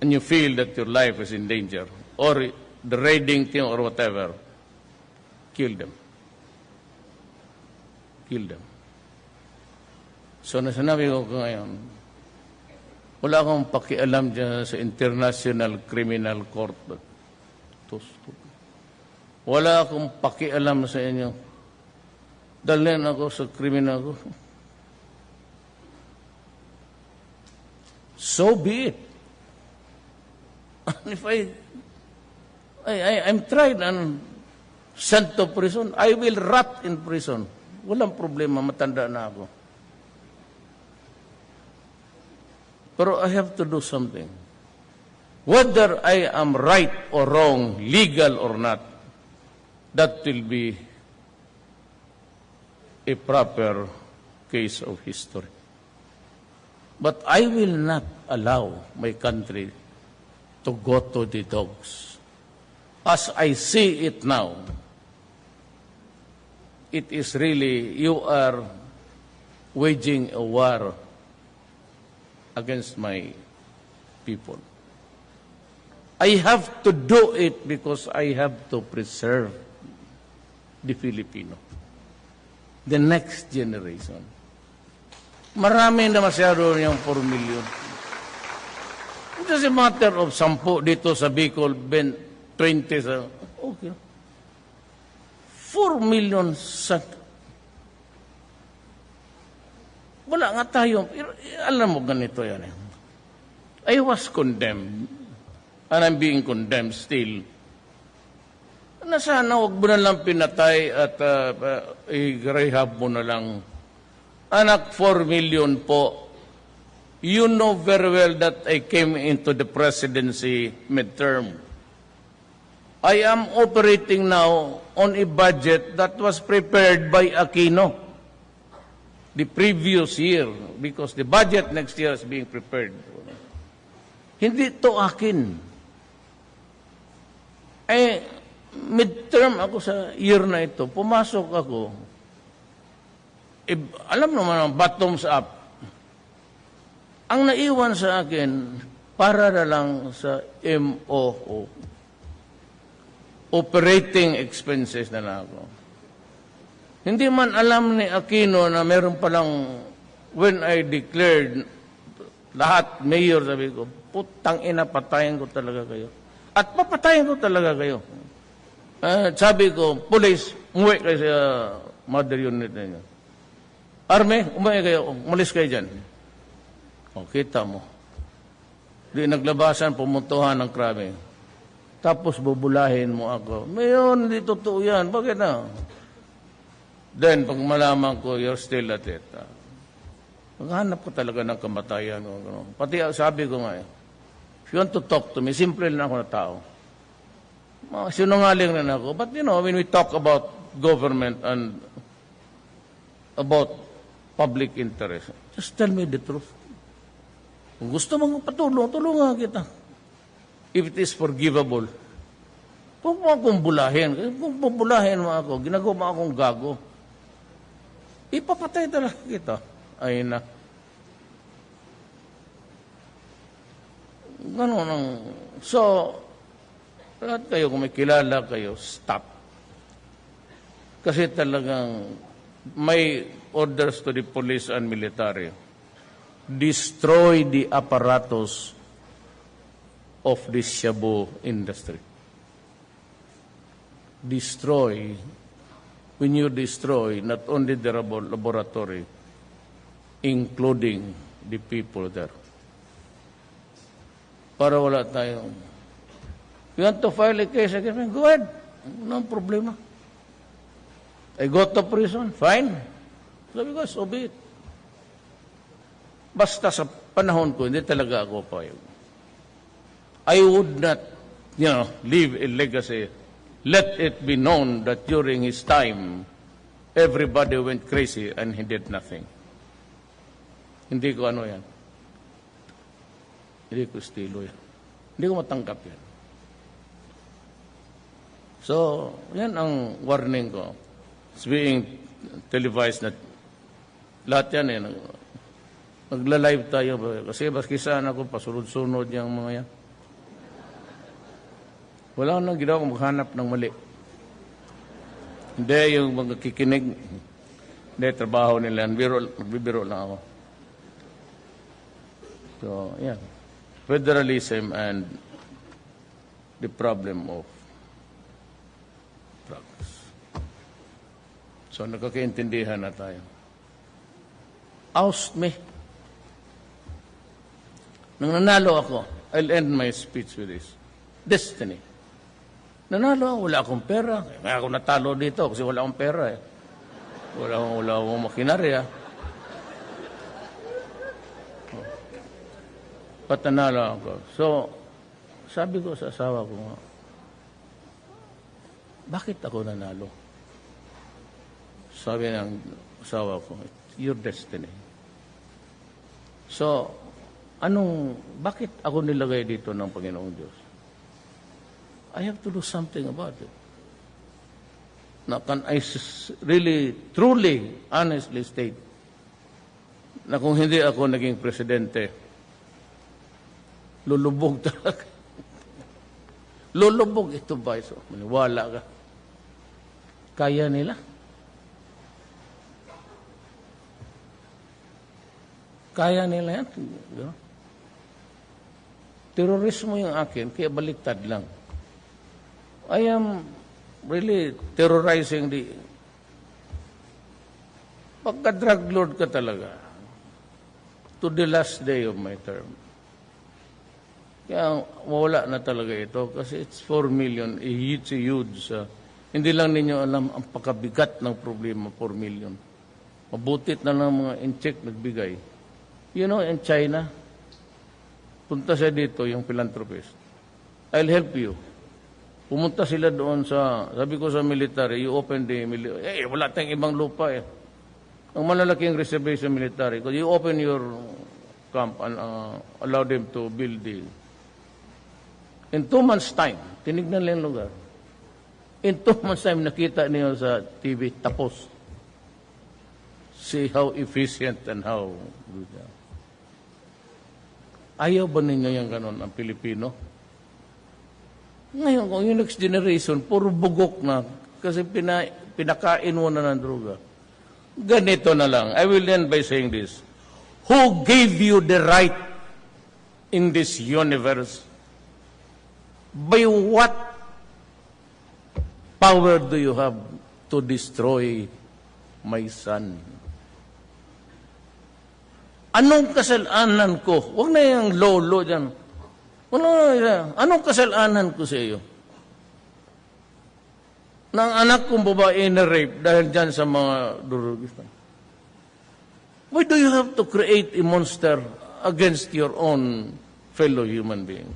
and you feel that your life is in danger, or the raiding thing or whatever, kill them. Kill them. So nasanabi ko ngayon, wala akong pakialam dyan sa International Criminal Court. Wala akong pakialam sa inyo. Dalhin ako sa criminal court. So be it. And if I'm tried and sent to prison, I will rot in prison. Walang problema, matanda na ako. Pero I have to do something. Whether I am right or wrong, legal or not, that will be a proper case of history. But I will not allow my country to go to the dogs. As I see it now, it is really, you are waging a war against my people. I have to do it because I have to preserve the Filipino, the next generation. Marami na masyado yung 4 million. It doesn't matter of 10 dito sa Bicol, 20 sa... Okay. 4 million. wala nga tayo. Alam mo, ganito yan eh. I was condemned, and I'm being condemned still. Na sana huwag mo na lang pinatay at i-rehab mo na lang. Anak, 4 million po. You know very well that I came into the presidency midterm. I am operating now on a budget that was prepared by Aquino the previous year because the budget next year is being prepared. Hindi to akin. Midterm ako sa year na ito, pumasok ako, alam naman ang bottoms up. Ang naiwan sa akin, para na lang sa MOO. Operating expenses na lang ako. Hindi man alam ni Aquino na meron palang, when I declared, lahat, mayor, sabi ko, putang ina, patayin ko talaga kayo. At papatayin ko talaga kayo. Sabi ko, police, umuwi kayo sa mother unit ninyo. Army, umuwi kayo, umalis kayo dyan. O, kita mo. Di naglabasan, pumuntuhan ng krami. Tapos bubulahin mo ako. Mayon, hindi totoo yan. Bakit na? Then, pag malaman ko, you're still at it. Maghanap ko talaga ng kamatayan. Pati sabi ko nga, if you want to talk to me, simple na ako na tao. Sinungaling rin ako. But you know, when we talk about government and about public interest, just tell me the truth. Kung gusto mong patulong, tulungan kita. If it is forgivable. Kung mo akong bulahin, kung bubulahin mo ako, ginagawa mo akong gago, ipapatay talaga kita. Ay na. Ganun ang... So, lahat kayo, kung may kilala kayo, stop. Kasi talagang may orders to the police and military. Destroy the apparatus of this shabu industry. Destroy. When you destroy, not only the laboratory, including the people there. Para wala tayong... You want to file a case against me? Go ahead. No problema. I go to prison. Fine. Sabi ko, so be it. Basta sa panahon ko, hindi talaga ako payag. I would not, leave a legacy. Let it be known that during his time, everybody went crazy and he did nothing. Hindi ko ano yan. Hindi ko estilo yan. Hindi ko matanggap yan. So, yan ang warning ko. It's being televised na lahat yan eh. Magla-live tayo. Kasi baski saan ako, pasunod-sunod yung mga yan. Wala nang ginawa kung maghanap ng mali. Hindi yung mga kikinig. Hindi, trabaho nila. Magbibiro lang ako. So, yan. Federalism and the problem of drugs. So, nakakaintindihan na tayo. Oust me. Nang nanalo ako, I'll end my speech with this. Destiny. Nanalo ako, wala akong pera. Kaya ako natalo dito kasi wala akong pera eh. Wala akong makinarya. Patanalo ako. So, sabi ko sa asawa ko, bakit ako nanalo? Sabi ng asawa ko, it's your destiny. So, bakit ako nilagay dito ng Panginoong Diyos? I have to do something about it. Now, can I really, truly, honestly state na kung hindi ako naging presidente, lulubog talaga. Lulubog ito ba? So, maniwala ka. Kaya nila. Kaya nila yan. Terorismo yung akin, kaya baliktad lang. I am really terrorizing the... Pagka-drug lord ka talaga, to the last day of my term. Kaya wala na talaga ito kasi it's 4 million. It's a huge. Hindi lang ninyo alam ang pagkabigat ng problema, 4 million. Mabutit na lang mga in-check nagbigay. You know, in China, punta siya dito, yung philanthropist. I'll help you. Pumunta sila doon sa, sabi ko sa military, you open the military. Wala tayong ibang lupa eh. Ang malalaking reservation military, you open your camp and allow them to build the. In 2 months' time, tinignan lang yung lugar. In 2 months' time, nakita niyo sa TV, tapos. See how efficient and how good. Ayaw ba ninyo yung ganon ang Pilipino? Ngayon, kung yung next generation, puro bugok na kasi pinakain mo na ng droga. Ganito na lang. I will end by saying this. Who gave you the right in this universe? By what power do you have to destroy my son? Anong kasalanan ko? Huwag na yung lolo dyan. Anong kasalanan ko sa iyo? Nang anak kong babae na rape dahil dyan sa mga durugista. Why do you have to create a monster against your own fellow human being?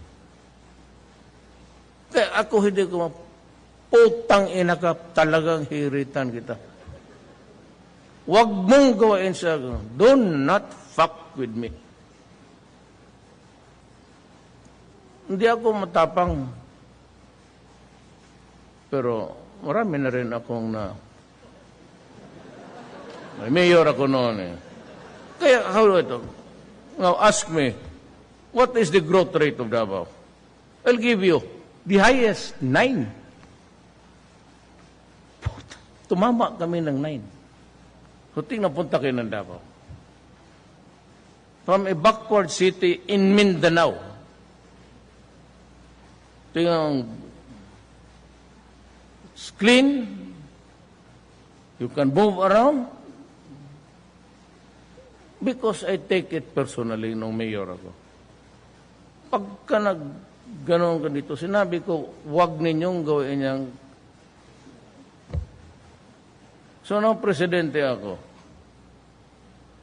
Kaya ako hindi ko putang ina ka, talagang hiritan kita. Huwag mong gawain sa do not fuck with me. Hindi ako matapang. Pero marami na rin akong may mayor ako noon eh. Kaya, how ito? Now, ask me, what is the growth rate of Davao? I'll give you the highest, 9. Tumama kami ng 9. So, tingnan punta kayo ng Davao. From a backward city in Mindanao. Tingnan, it's clean. You can move around. Because I take it personally nung mayor ako. Pagka nag-ganon ka dito, sinabi ko, huwag ninyong gawin niyang. So nung presidente ako,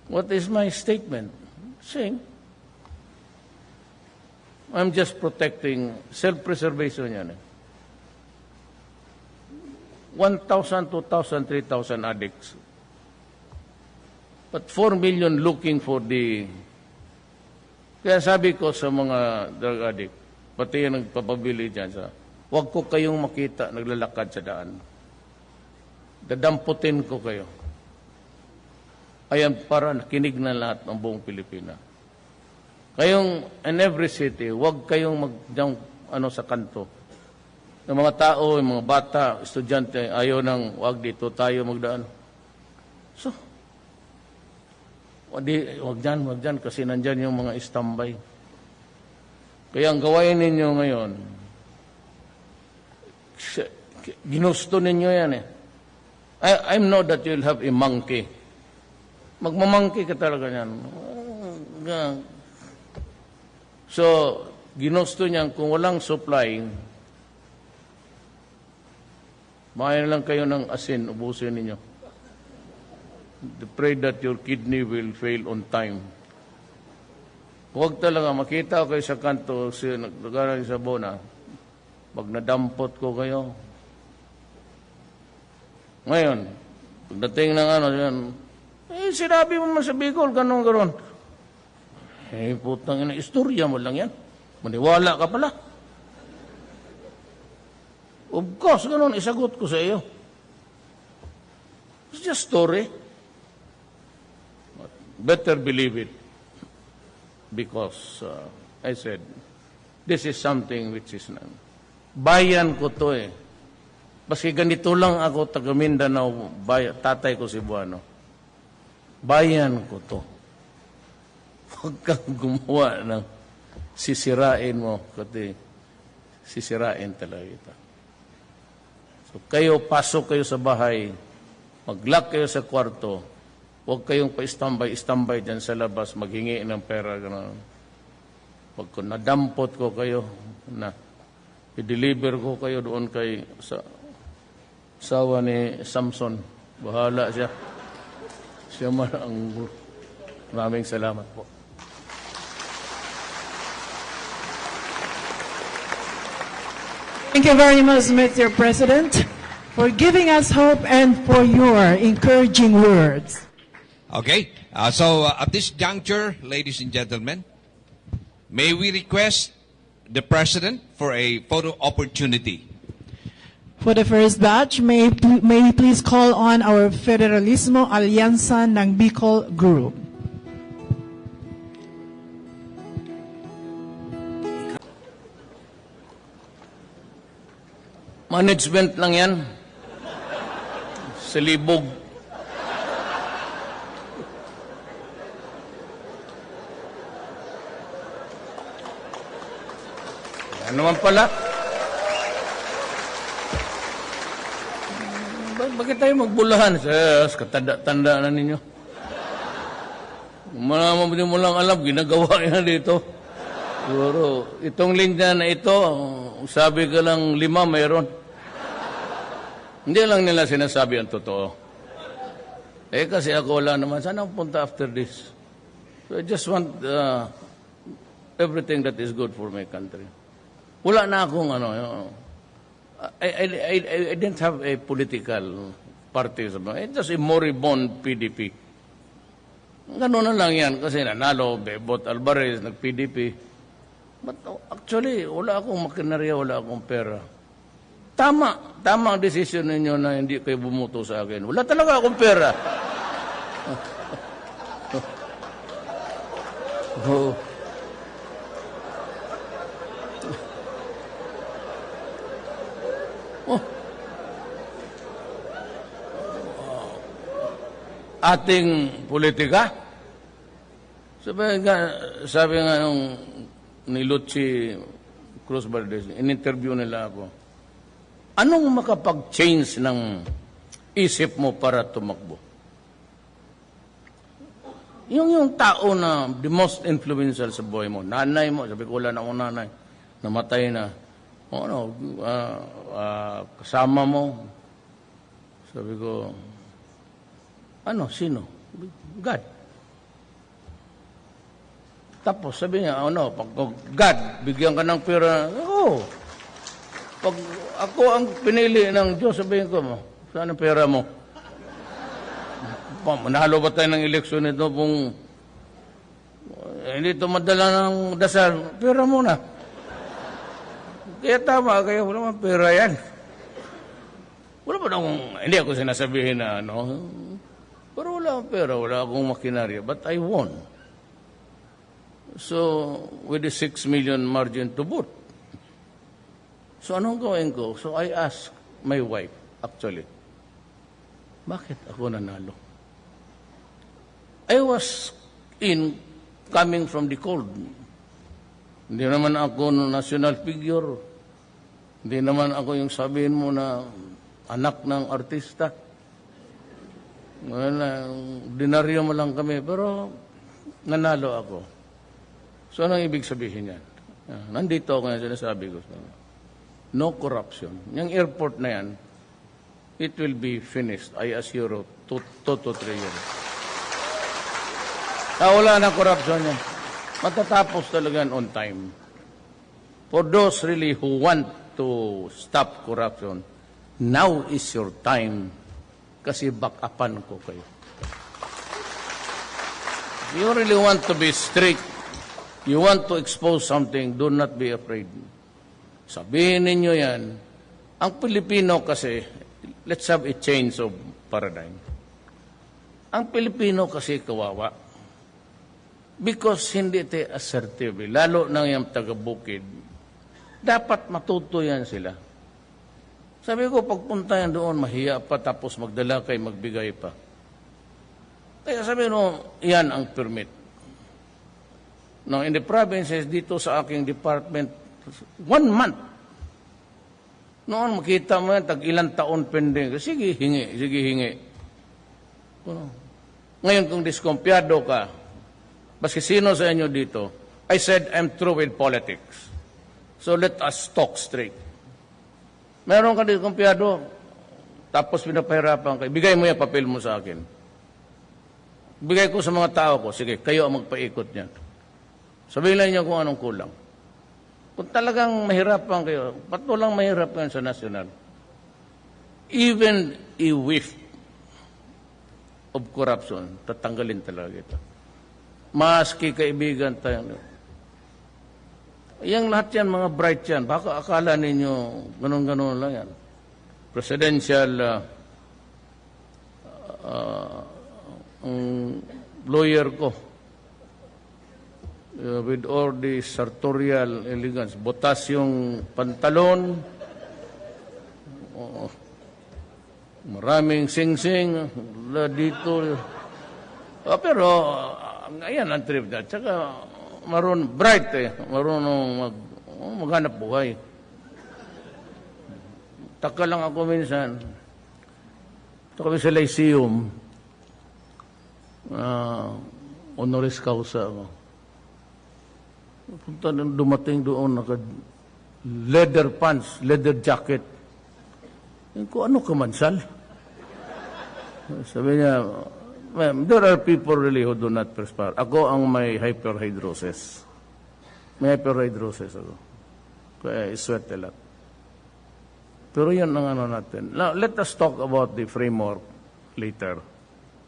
what is my statement? Saying, I'm just protecting self-preservation yan. 1,000, 2,000, 3,000 addicts. But 4 million looking for the. Kaya sabi ko sa mga drug addict, pati yung nagpapabili dyan, huwag ko kayong makita naglalakad sa daan. Dadamputin ko kayo. Ayan para nakinig na lahat ng buong Pilipinas. Kayong in every city, huwag kayong sa kanto. Yung mga tao, yung mga bata, estudyante, ayaw nang huwag dito tayo magdaan. So, wag dyan, kasi nandyan yung mga istambay. Kaya ang gawain ninyo ngayon, ginusto ninyo yan eh. I know that you'll have a monkey. Magmamangki ka talaga yan. So, ginusto niyan, kung walang supply, makain lang kayo ng asin, ubusin ninyo. Pray that your kidney will fail on time. Huwag talaga, makita kayo sa kanto, nagdagaran sa bona, pag nadampot ko kayo. Ngayon, pagdating ng yan, sinabi mo man sa Bicol, ganon. Putang ina, istorya mo lang yan. Maniwala ka pala. Of course, ganon, isagot ko sa iyo. It's just story. Better believe it because I said this is something which is bayan ko to eh. Baski ganito lang ako taga Mindanao, tatay ko Cebuano. Bayan ko to. Huwag kang gumawa ng sisirain mo kasi sisirain talaga ito. So kayo, pasok kayo sa bahay, mag-lock kayo sa kwarto, Huwag kayong pa-istambay dyan sa labas, maghingi ng pera. Gano'n. Pag nadampot ko kayo, i-deliver ko kayo doon kay asawa ni Samson. Bahala siya. Siya man ang... Maraming salamat po. Thank you very much, Mr. President, for giving us hope and for your encouraging words. Okay, so at this juncture, ladies and gentlemen, may we request the President for a photo opportunity. For the first batch, may we please call on our Federalismo Alianza ng Bicol Group. Management lang yan. Salibog. Ano naman pala? Bakit tayo magbulahan? Katanda-tanda na ninyo. Hindi mo lang alam, ginagawa yan dito. Siguro, itong linya na ito, sabi ka lang 5, mayroon. Hindi lang nila sinasabi ang totoo. Kasi ako wala naman. Saan ang punta after this? So I just want everything that is good for my country. Wala na akong I didn't have a political party. It's just a moribund PDP. Gano'n na lang yan kasi nanalo, Bebot Alvarez, nag-PDP. But actually, wala akong makinarya, wala akong pera. Tama ang desisyon ninyo na hindi kayo bumuto sa akin. Wala talaga akong pera. Oh. Ating politika. Sabi nga nung ni Lucy Cruz Valdez, in-interview nila ako, anong makapag-change ng isip mo para tumakbo? Yung tao na the most influential sa buhay mo, nanay mo, sabi ko wala na akong nanay, namatay na, kasama mo, sabi ko, sino? God. Tapos sabi niya, pag God, bigyan ka ng pera, pag ako ang pinili ng Diyos, sabihin ko mo, saan ang pera mo? Manalo ba tayo ng eleksyon nito kung hindi ito madala ng dasal? Pera mo na. Kaya tama, kaya wala mang pera yan. Wala ba hindi ako sinasabihin na pero wala akong pera, wala akong makinarya, but I won. So, with the 6 million margin to vote. So, anong gawin ko? So, I asked my wife, actually, bakit ako nanalo? I was coming from the cold. Hindi naman ako national figure. Hindi naman ako yung sabihin mo na anak ng artista. Dinaryo mo lang kami, pero nanalo ako. So, anong ibig sabihin yan? Nandito ako na sinasabi ko. No corruption. Yung airport na yan, it will be finished, I assure you, 2 to 3 years. Wala na corruption yan. Matatapos talaga on time. For those really who want to stop corruption, now is your time kasi back-upan ko kayo. If you really want to be strict, you want to expose something, do not be afraid. Sabihin ninyo yan. Ang Pilipino kasi, let's have a change of paradigm. Ang Pilipino kasi kawawa. Because hindi ito assertive. Lalo na yung taga-bukid. Dapat matuto yan sila. Sabi ko, pagpunta yan doon, mahiya pa, tapos magdala kay magbigay pa. Kaya sabi no, yan ang permit. Now, in the provinces, dito sa aking department, 1 month. Noon, makita mo yan, tag-ilang taon pending. Sige, hingi. Ngayon, kung diskumpiyado ka, baski sino sa inyo dito, I said I'm through with politics. So let us talk straight. Meron ka diskumpiyado, tapos pinapahirapan ka, bigay mo yung papel mo sa akin. Bigay ko sa mga tao ko, sige, kayo ang magpaikot niyan. Sabihin lang niyo kung anong kulang. Kung talagang mahirapan kayo, ba't walang mahirapan sa nasyonal? Even a whiff of corruption, tatanggalin talaga ito. Maski kaibigan tayo. Yang lahat yan, mga bright yan. Baka akala ninyo, ganun-ganun lang yan. Presidential lawyer ko, with all the sartorial elegance, botas yung pantalon, maraming sing-sing, dito. Pero, ayan ang trip na. Tsaka, bright marunong maghanap buhay. Taka lang ako minsan. Ito kami sa Lyceum. Honoris causa ako. Punta nang dumating doon, leather pants, leather jacket. Kung ano kamansal? Sabi niya, ma'am, there are people really who do not perspire. Ako ang may hyperhidrosis. May hyperhidrosis ako. Kaya I sweat a lot. Pero yan ang ano natin. Now, let us talk about the framework later.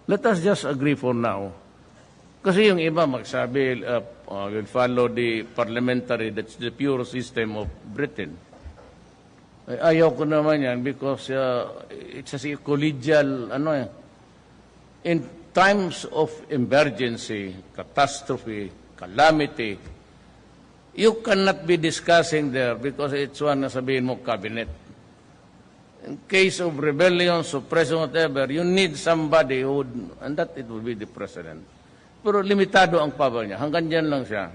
Let us just agree for now. Kasi yung iba magsabi, will follow the parliamentary, that's the pure system of Britain. Ayaw ko naman yan because it's a collegial, in times of emergency, catastrophe, calamity, you cannot be discussing there because it's one na sabihin mo cabinet. In case of rebellion, suppression, whatever, you need somebody who would, and that it would be the president. Pero limitado ang power niya. Hanggang dyan lang siya.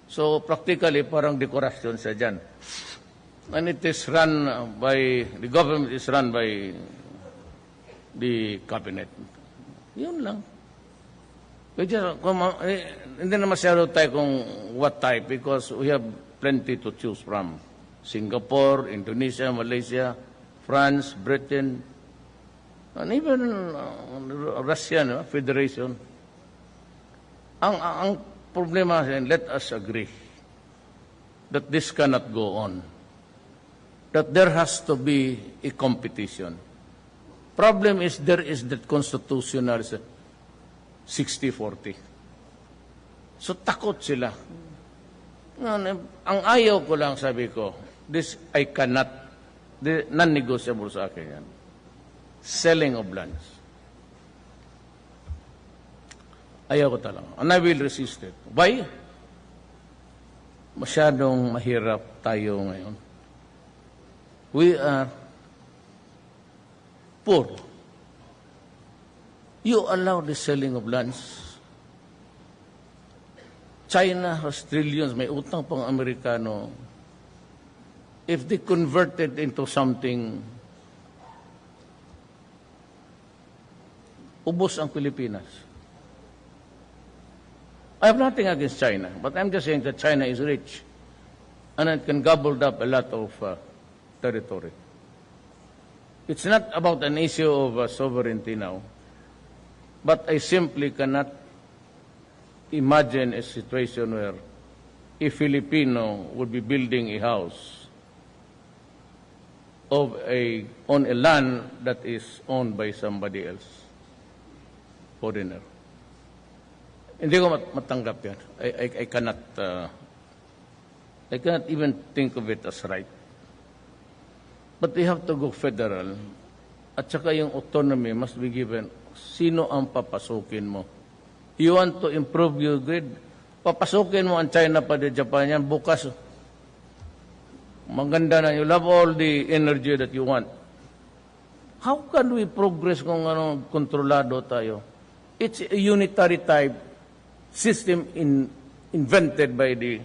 So, practically, parang dekorasyon siya dyan. And it is run by, the government is run by the cabinet. Yun lang. Hindi na masyado tayo kung what type because we have plenty to choose from. Singapore, Indonesia, Malaysia, France, Britain, and even Russia, Federation. Ang problema, let us agree that this cannot go on. That there has to be a competition. Problem is there is that constitutional 60-40. So takot sila. Ang ayaw ko lang, sabi ko, this I cannot, non-negotiable sa akin yan. Selling of lands. Ayaw ko talaga. And I will resist it. Why? Masyadong mahirap tayo ngayon. We are poor. You allow the selling of lands. China has trillions, may utang pang Amerikano. If they convert it into something, ubos ang Pilipinas. I have nothing against China, but I'm just saying that China is rich and it can gobble up a lot of territory. It's not about an issue of sovereignty now, but I simply cannot imagine a situation where a Filipino would be building a house on a land that is owned by somebody else, foreigner. Hindi ko matanggap yan. I cannot even think of it as right. But we have to go federal. At saka yung autonomy must be given. Sino ang papasukin mo? You want to improve your grid? Papasukin mo ang China pa di Japan yan. Bukas, maganda na. You love all the energy that you want. How can we progress kung kontrolado tayo? It's a unitary type system invented by the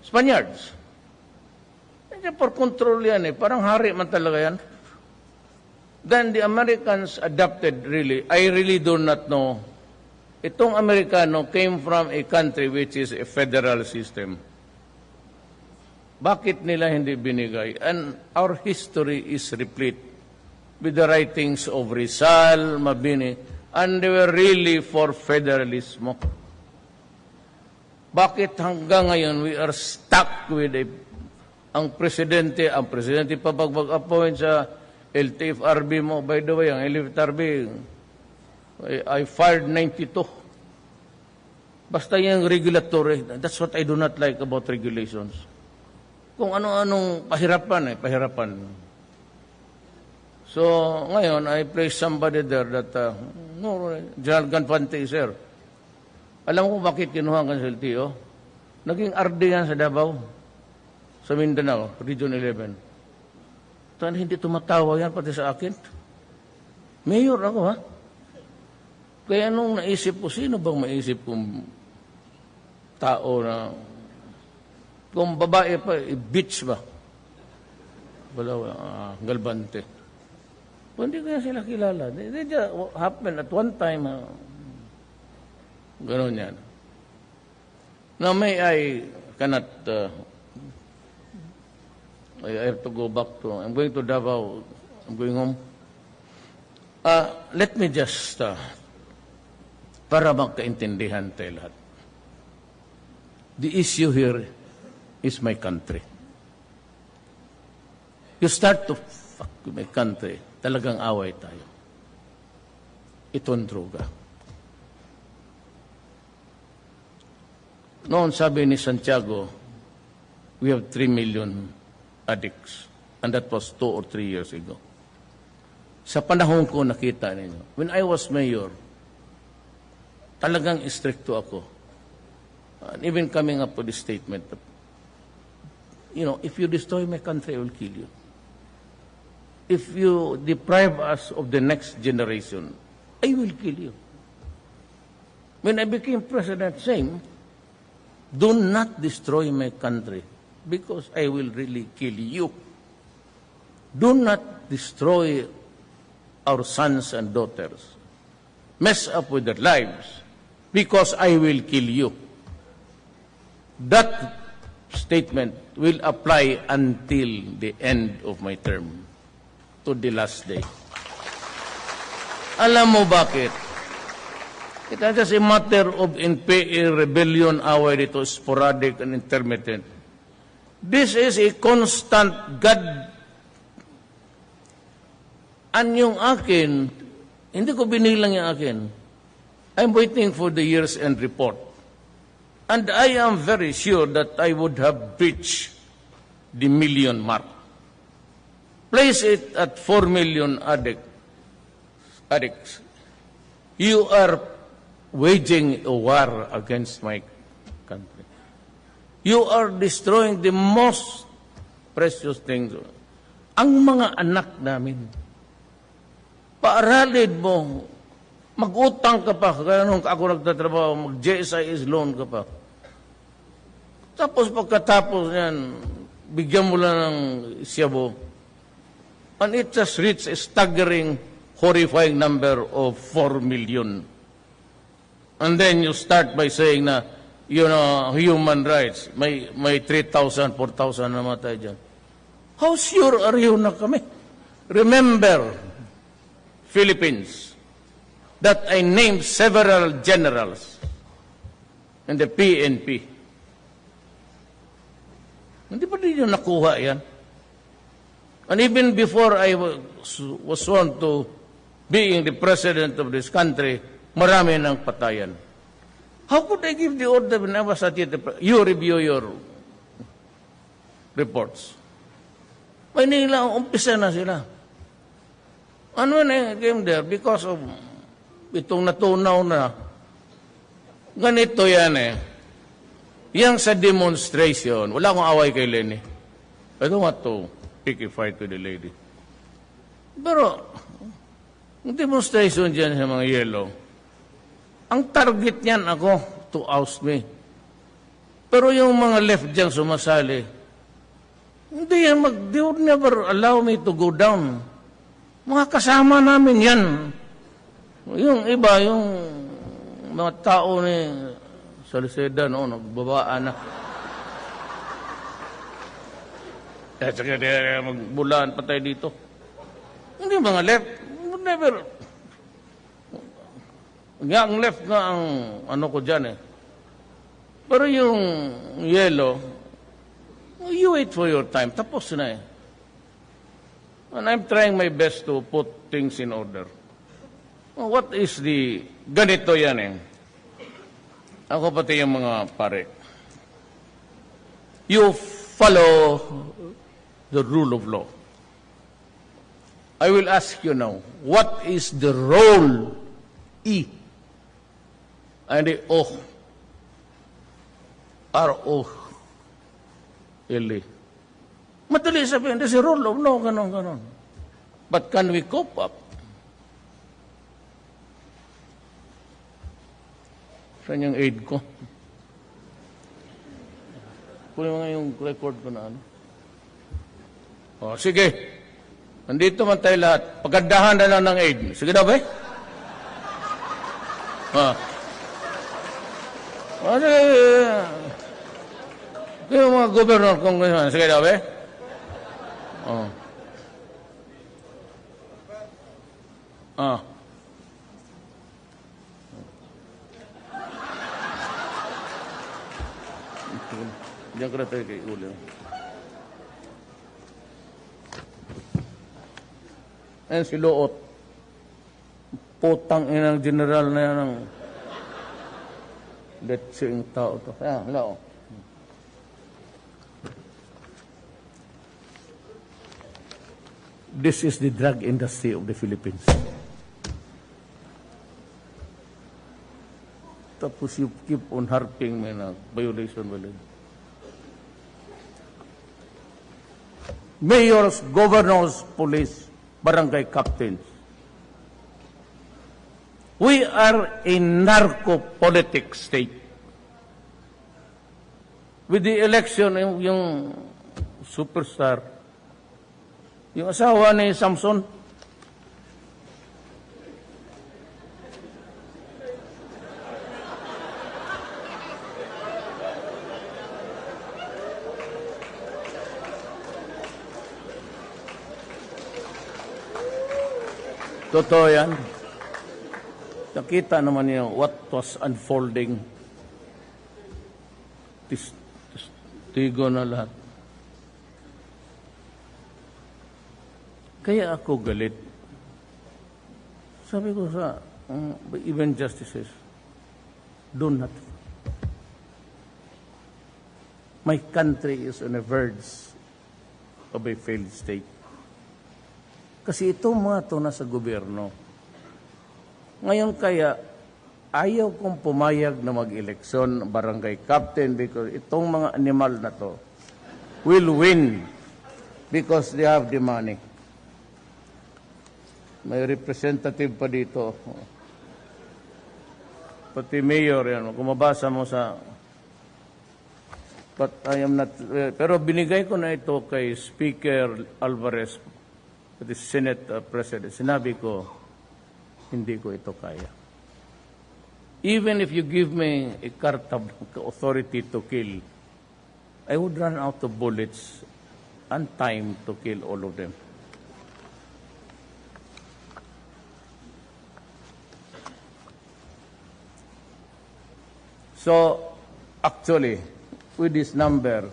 Spaniards. For control yan eh. Parang hari man talaga yan. Then the Americans adapted really. I really do not know itong Amerikano came from a country which is a federal system. Bakit nila hindi binigay? And our history is replete with the writings of Rizal, Mabini, and they were really for federalismo. Bakit hanggang ngayon we are stuck with ang presidente pa mag-appoint sa LTFRB mo. By the way, ang LTFRB, I fired 92. Basta yung regulatory, that's what I do not like about regulations. Kung ano-anong pahirapan. So, ngayon, I place somebody there that, General Ganfante, sir. Alam ko bakit kinuha ka sa LTO? Naging RD yan sa Davao, sa Mindanao, Region 11. Tan hindi tumatawa yan pati sa akin. Mayor ako, ha? Kaya nung naisip ko, sino bang maisip kong tao na, kung babae pa, bitch ba? Wala, Galbante. Hindi ko sila kilala. They just happened at one time. Ganon yan. Now, I cannot, I have to go back to, I'm going to Davao, I'm going home. Let me just, para magkaintindihan tayo lahat. The issue here is my country. You start to fuck with my country, talagang away tayo. Itong droga. Noon sabi ni Santiago, we have 3 million addicts. And that was 2 or 3 years ago. Sa panahon ko nakita ninyo, when I was mayor, talagang stricto ako. And even coming up with the statement, if you destroy my country, I will kill you. If you deprive us of the next generation, I will kill you. When I became president, same, do not destroy my country because I will really kill you. Do not destroy our sons and daughters. Mess up with their lives because I will kill you. That statement will apply until the end of my term, to the last day. Alam mo bakit? It is just a matter of NPA rebellion away dito, sporadic and intermittent. This is a constant God. Yung akin, hindi ko binilang yung akin. I'm waiting for the year's end report. And I am very sure that I would have reached the million mark. Place it at 4 million addicts. You are waging a war against my country. You are destroying the most precious things. Ang mga anak namin, paaralin mo, mag-utang ka pa, kaya nung ako nagtatrabaho, mag-JSIS loan ka pa. Tapos pagkatapos yan, bigyan mo lang ng siyabo. And it just reached a staggering, horrifying number of 4 million. And then you start by saying na, human rights, may 3,000, 4,000 namatay dyan. How sure are you na kami? Remember, Philippines, that I named several generals in the PNP. Hindi pa rin yung nakuha yan? And even before I was sworn to being the president of this country, marami ng patayan. How could I give the order when I was at it? You review your reports. May nila, umpisa na sila. Ano na came there because of itong natunaw na ganito yan Yang sa demonstration, wala akong away kay Lenny. I don't want to pick a fight with the lady. Pero, ang demonstration dyan sa mga yellow, ang target niyan ako to oust me. Pero yung mga left dyan sumasali, they would never allow me to go down. Mga kasama namin yan. Yung iba, yung mga tao ni Salceda, no, nagbabaan na. Sige, magbulaan pa tayo dito. Hindi mga left, never. Nga ang left nga ang ano ko dyan eh. Pero yung yellow, you wait for your time. Tapos na eh. And I'm trying my best to put things in order. What is the... Ganito yan eh. Ako pati yung mga pare. You follow the rule of law. I will ask you now, what is the role E and the O? R-O-L-E. Madali sabihin, there's a rule of law, ganon. But can we cope up? Saan yung aid ko? Kunin mo nga yung record ko na ano. O, sige. Nandito man tayo lahat. Pagkandahan na lang ng aid. Sige daw, ba? Ano yung mga gobernador kung gano'n? Sige daw, ba? Oh. Diyan ka na tayo kay Uli. Ayan si Loot. Putang inang general na yan ng letsing tao to. Ayan, Loot. This is the drug industry of the Philippines. Tapos you keep on harping me na violation. Mayors, governors, police, barangay captains. We are a narco-politic state. With the election, yung superstar, yung asawa ni Samson, totoo yan. Nakita naman niyo what was unfolding. Tigo na lahat. Kaya ako galit. Sabi ko sa even justices, do not. My country is on the verge of a failed state. Kasi itong mga ito nasa gobyerno. Ngayon kaya, ayaw kong pumayag na mag-eleksyon barangay captain because itong mga animal na to will win because they have the money. May representative pa dito. Pati mayor yan. Kung mabasa mo sa... But I am not... pero binigay ko na ito kay Speaker Alvarez, the Senate President. Sinabi ko, hindi ko ito kaya. Even if you give me a carta authority to kill, I would run out of bullets and time to kill all of them. So, actually, with this number,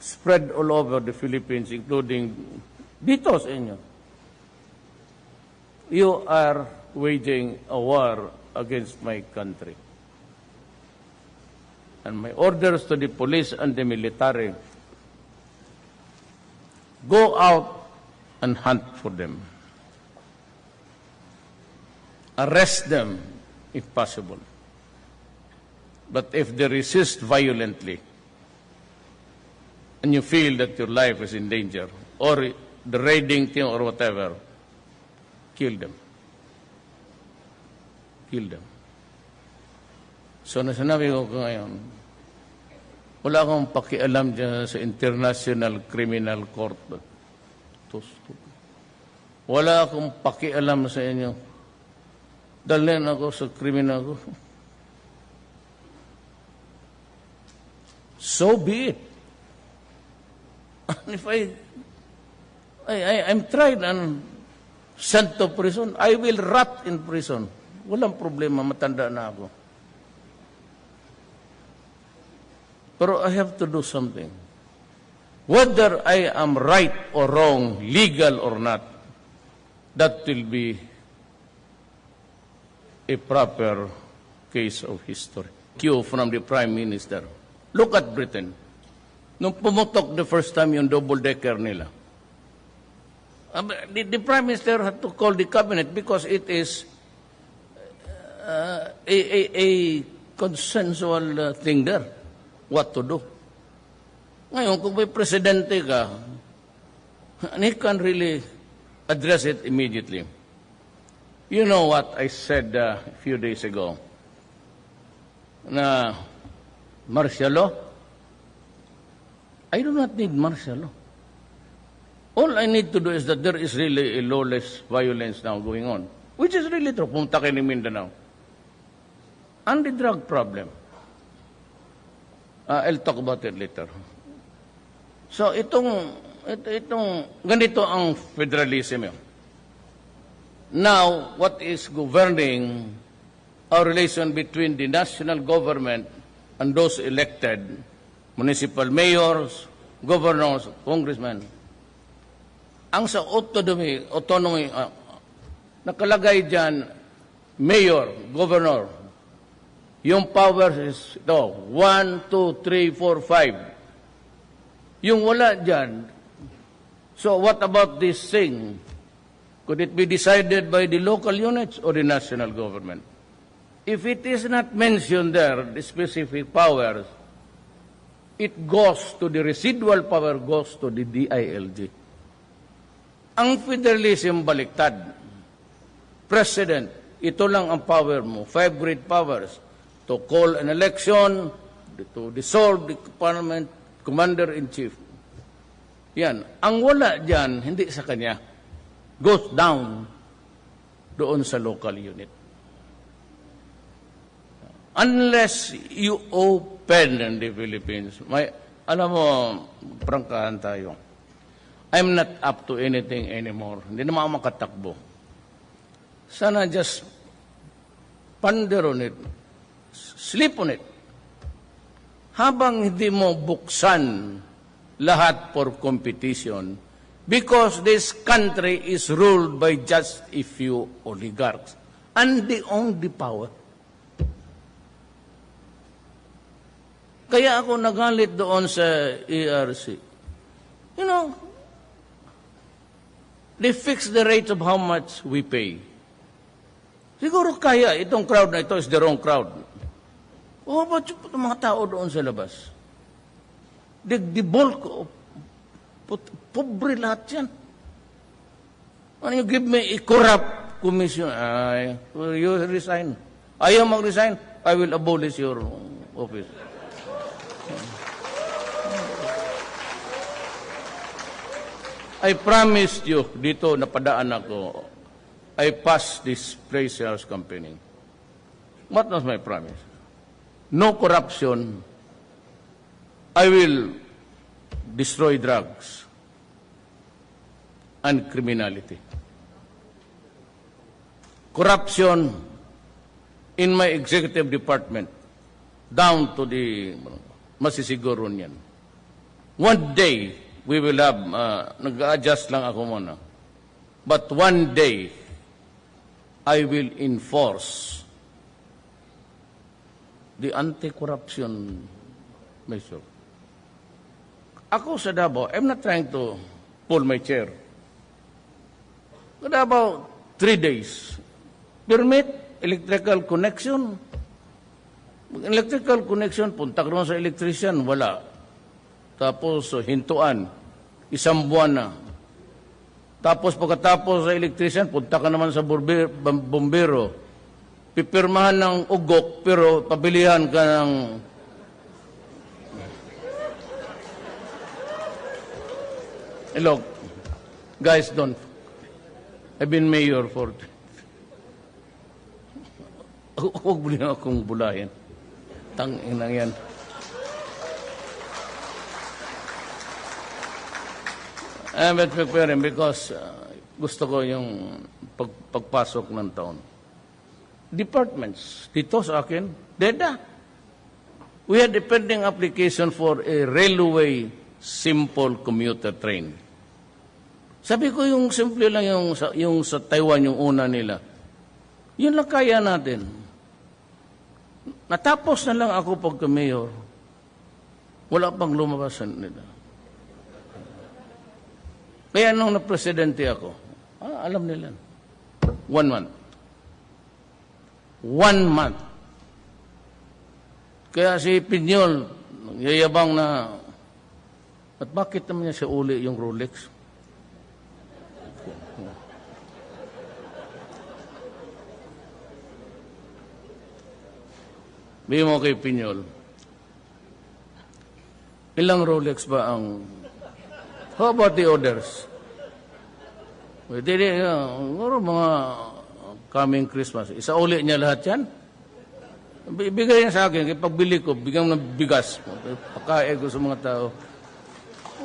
spread all over the Philippines, including dito sa inyo, you are waging a war against my country. And my orders to the police and the military, go out and hunt for them. Arrest them if possible. But if they resist violently, and you feel that your life is in danger, or the raiding team or whatever, kill them. Kill them. So nasanabi ko ngayon, wala akong pakialam dyan sa International Criminal Court. Wala akong pakialam sa inyo. Dalhin ako sa criminal ko. so be it. And if I'm tried and sent to prison, I will rot in prison. Walang problema, matanda na ako. Pero I have to do something. Whether I am right or wrong, legal or not, that will be a proper case of history. Cue from the Prime Minister. Look at Britain. Nung pumutok the first time yung double-decker nila, the Prime Minister had to call the cabinet because it is a consensual thing there, what to do. Ngayon, kung may presidente ka, and he can really address it immediately. You know what I said a few days ago? Na martial law? I do not need martial law. All I need to do is that there is really a lawless violence now going on, which is really true. Pumunta kayo ni Mindanao. And the drug problem. I'll talk about it later. So ganito ang federalism yun. Now, what is governing our relation between the national government and those elected, municipal mayors, governors, congressmen, ang sa autonomy, nakalagay dyan, mayor, governor, yung powers is ito, 1, 2, 3, 4, 5. Yung wala dyan, so what about this thing? Could it be decided by the local units or the national government? If it is not mentioned there, the specific powers, it goes to the residual power, goes to the DILG. Ang federalism baliktad. President, ito lang ang power mo. 5 great powers. To call an election, to dissolve the parliament, commander-in-chief. Yan. Ang wala dyan, hindi sa kanya. Goes down doon sa local unit. Unless you open in the Philippines, alam mo, prangkahan tayo. I'm not up to anything anymore. Hindi naman ako makatakbo. Sana just ponder on it. Sleep on it. Habang hindi mo buksan lahat for competition, because this country is ruled by just a few oligarchs, and they own the power. Kaya ako nagalit doon sa ERC. You know, they fix the rate of how much we pay. Siguro kaya itong crowd na ito is the wrong crowd. Oh, ba't yung mga tao doon sa labas? The bulk of pobre lahat yan. When you give me a corrupt commission, you resign. Ayaw mag-resign, I will abolish your office. I promised you, dito napadaan ako, I passed this praise sales campaigning. What was my promise? No corruption. I will destroy drugs and criminality. Corruption in my executive department, down to the masisiguro niyan. One day, we will have, nag-adjust lang ako muna, but one day, I will enforce the anti-corruption measure. Ako sa Davao, I'm not trying to pull my chair. Sa Davao, 3 days. Permit, electrical connection. Electrical connection, punta ka sa electrician, wala. Tapos, hintuan, 1 buwan na. Tapos, pagkatapos sa electrician, punta ka naman sa bombero. Pipirmahan ng ugok, pero pabilihan ka ng... Hello, guys, don't. I've been mayor for... Huwag mo na akong bulahin. Tangin lang yan. Mr. McFerrin, because gusto ko yung pagpasok ng taon. Departments, dito sa akin, DEDA. We had a pending application for a railway simple commuter train. Sabi ko yung simple lang yung sa Taiwan, yung una nila. Yun lang kaya natin. Natapos na lang ako pagka-mayor. Wala pang lumabasan nila. Kaya nung na-presidente ako, alam nila. 1 month. 1 month. Kaya si Pinyol, yayabang na, at bakit naman niya siya uli yung Rolex? Bigyan mo kay Pinyol, ilang Rolex ba ang... How about the others? Pwede din, mga coming Christmas. Isa uli niya lahat yan. Ibigay niya sa akin, kaya pagbili ko, bigyan ng bigas. Pakain ko sa mga tao.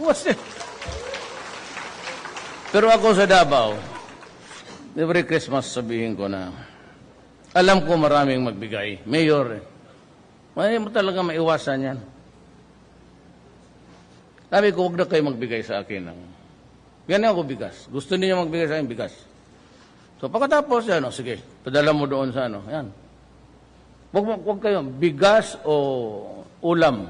What's it? Pero ako sa Davao, every Christmas sabihin ko na, alam ko maraming magbigay. Mayor, may mo talaga maiwasan yan. Sabi ko, huwag na kayo magbigay sa akin. Ganyan ako bigas. Gusto niyo magbigay sa akin, bigas. So, pagkatapos, sige, padala mo doon sa yan. Huwag kayo, bigas o ulam.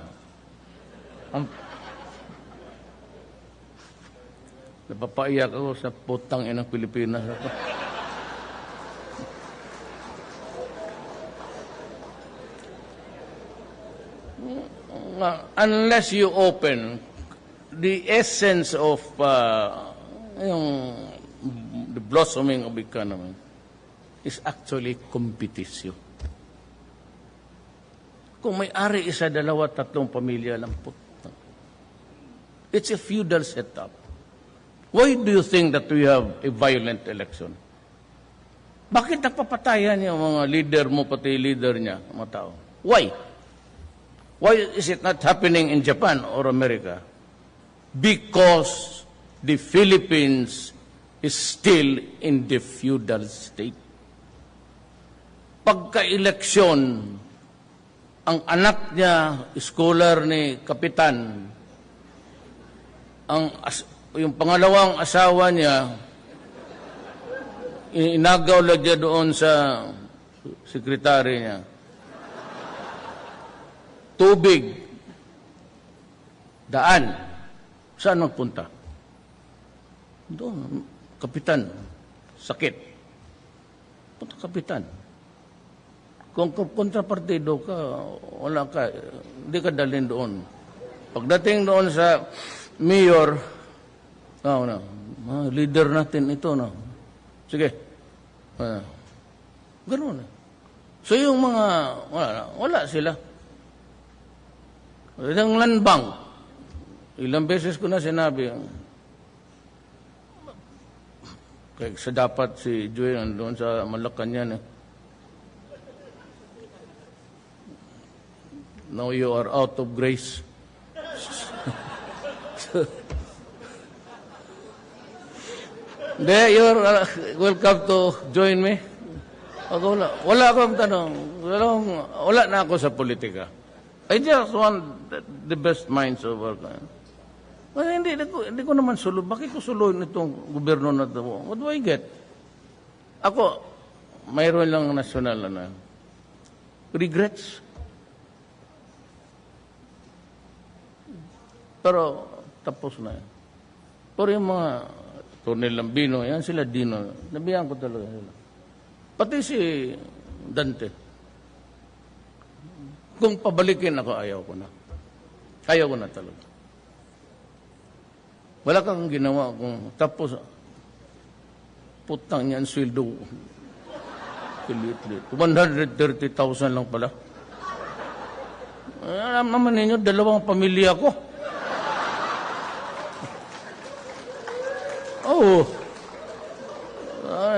Napapaiyak ako sa putang inang Pilipinas. Unless you open the essence of the blossoming of economy is actually competition. Kung may-ari isa, dalawa, tatlong pamilya lang po. It's a feudal setup. Why do you think that we have a violent election? Bakit napapatayan yung mga leader mo, pati leader niya, mga tao? Why? Why is it not happening in Japan or America? Because the Philippines is still in the feudal state. Pagka-eleksyon, ang anak niya, scholar ni Kapitan, yung pangalawang asawa niya, inagaw lang niya doon sa sekretary niya. Tubig, daan, saan magpunta? Doon, Kapitan, sakit. Punta Kapitan. Kung kontrapartido ka, wala ka, hindi ka dalhin doon. Pagdating doon sa mayor, leader natin ito, sige. Ganoon. So yung mga, wala sila. Ang landbank, ilang beses ko na sinabi, kaya sa dapat si Joy doon sa Malacanang, now you are out of grace. You're welcome to join me. Wala akong tanong. Wala na ako sa politika. I just want the best minds of our country. Well, hindi ko naman suluhin. Bakit ko suluhin itong gobyerno na ito? What do I get? Ako, mayroon lang national regrets. Pero tapos na yan. Pero yung mga Tonel Lambino, yan sila Dino. Nabihan ko talaga sila. Pati si Dante. Kung pabalikin ako, ayaw ko na. Ayaw ko na talaga. Wala kang ginawa kung tapos putang niyan sweldo. Kilit-lit. 130,000 lang pala. Alam naman ninyo, 2 pamilya ko.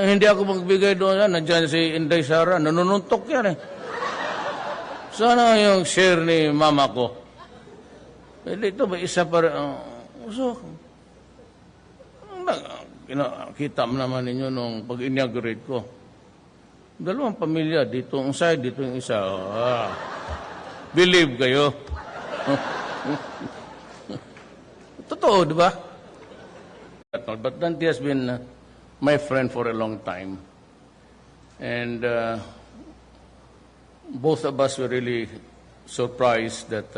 Hindi ako magbigay doon. Nandiyan si Inday Sara. Nanununtok yan eh. Sana yung share ni mama ko. Dito ba isa pa rin? Kita mo naman ninyo nung pag-inaugurate ko. Dalawang pamilya, dito ang side, dito yung isa. Believe kayo. Totoo, di ba? But Dante has been my friend for a long time. And both of us were really surprised that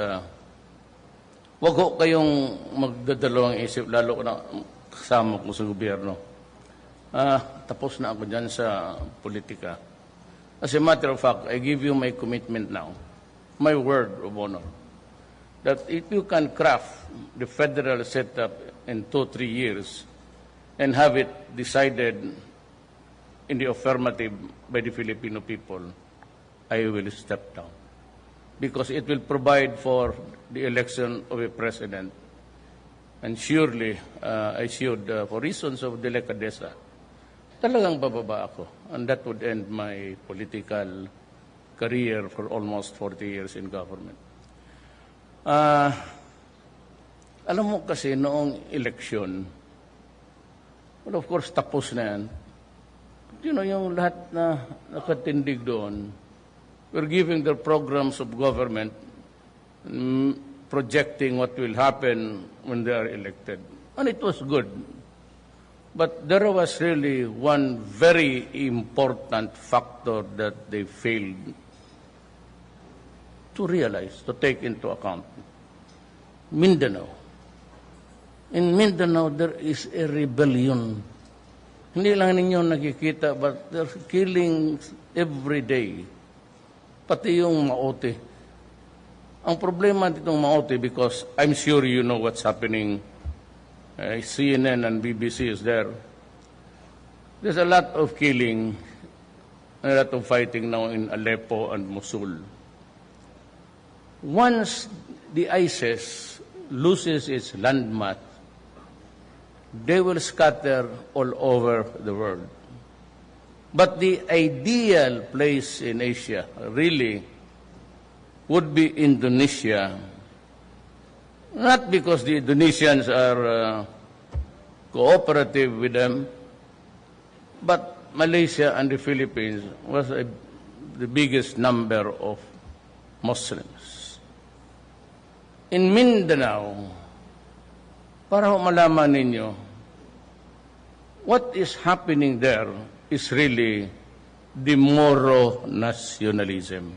wag ho kayong magdadalawang isip, lalo na kasama ko sa gobyerno. Tapos na ako dyan sa politika. As a matter of fact, I give you my commitment now, my word of honor, that if you can craft the federal setup in 2-3 years and have it decided in the affirmative by the Filipino people, I will step down. Because it will provide for the election of a president. And surely, I should, for reasons of delicadeza, talagang bababa ako. And that would end my political career for almost 40 years in government. Alam mo kasi noong eleksyon, well, of course, tapos na yan. You know, yung lahat na nakatindig doon, we're giving their programs of government, projecting what will happen when they are elected. And it was good. But there was really one very important factor that they failed to realize, to take into account. Mindanao. In Mindanao, there is a rebellion. Hindi lang ninyo nakikita, but there's killings every day. Pati yung Maote. Ang problema ditong Maote, because I'm sure you know what's happening, CNN and BBC is there. There's a lot of killing, a lot of fighting now in Aleppo and Mosul. Once the ISIS loses its landmass, they will scatter all over the world. But the ideal place in Asia, really, would be Indonesia. Not because the Indonesians are cooperative with them, but Malaysia and the Philippines was the biggest number of Muslims. In Mindanao, para malaman ninyo, what is happening there is really the Moro nationalism.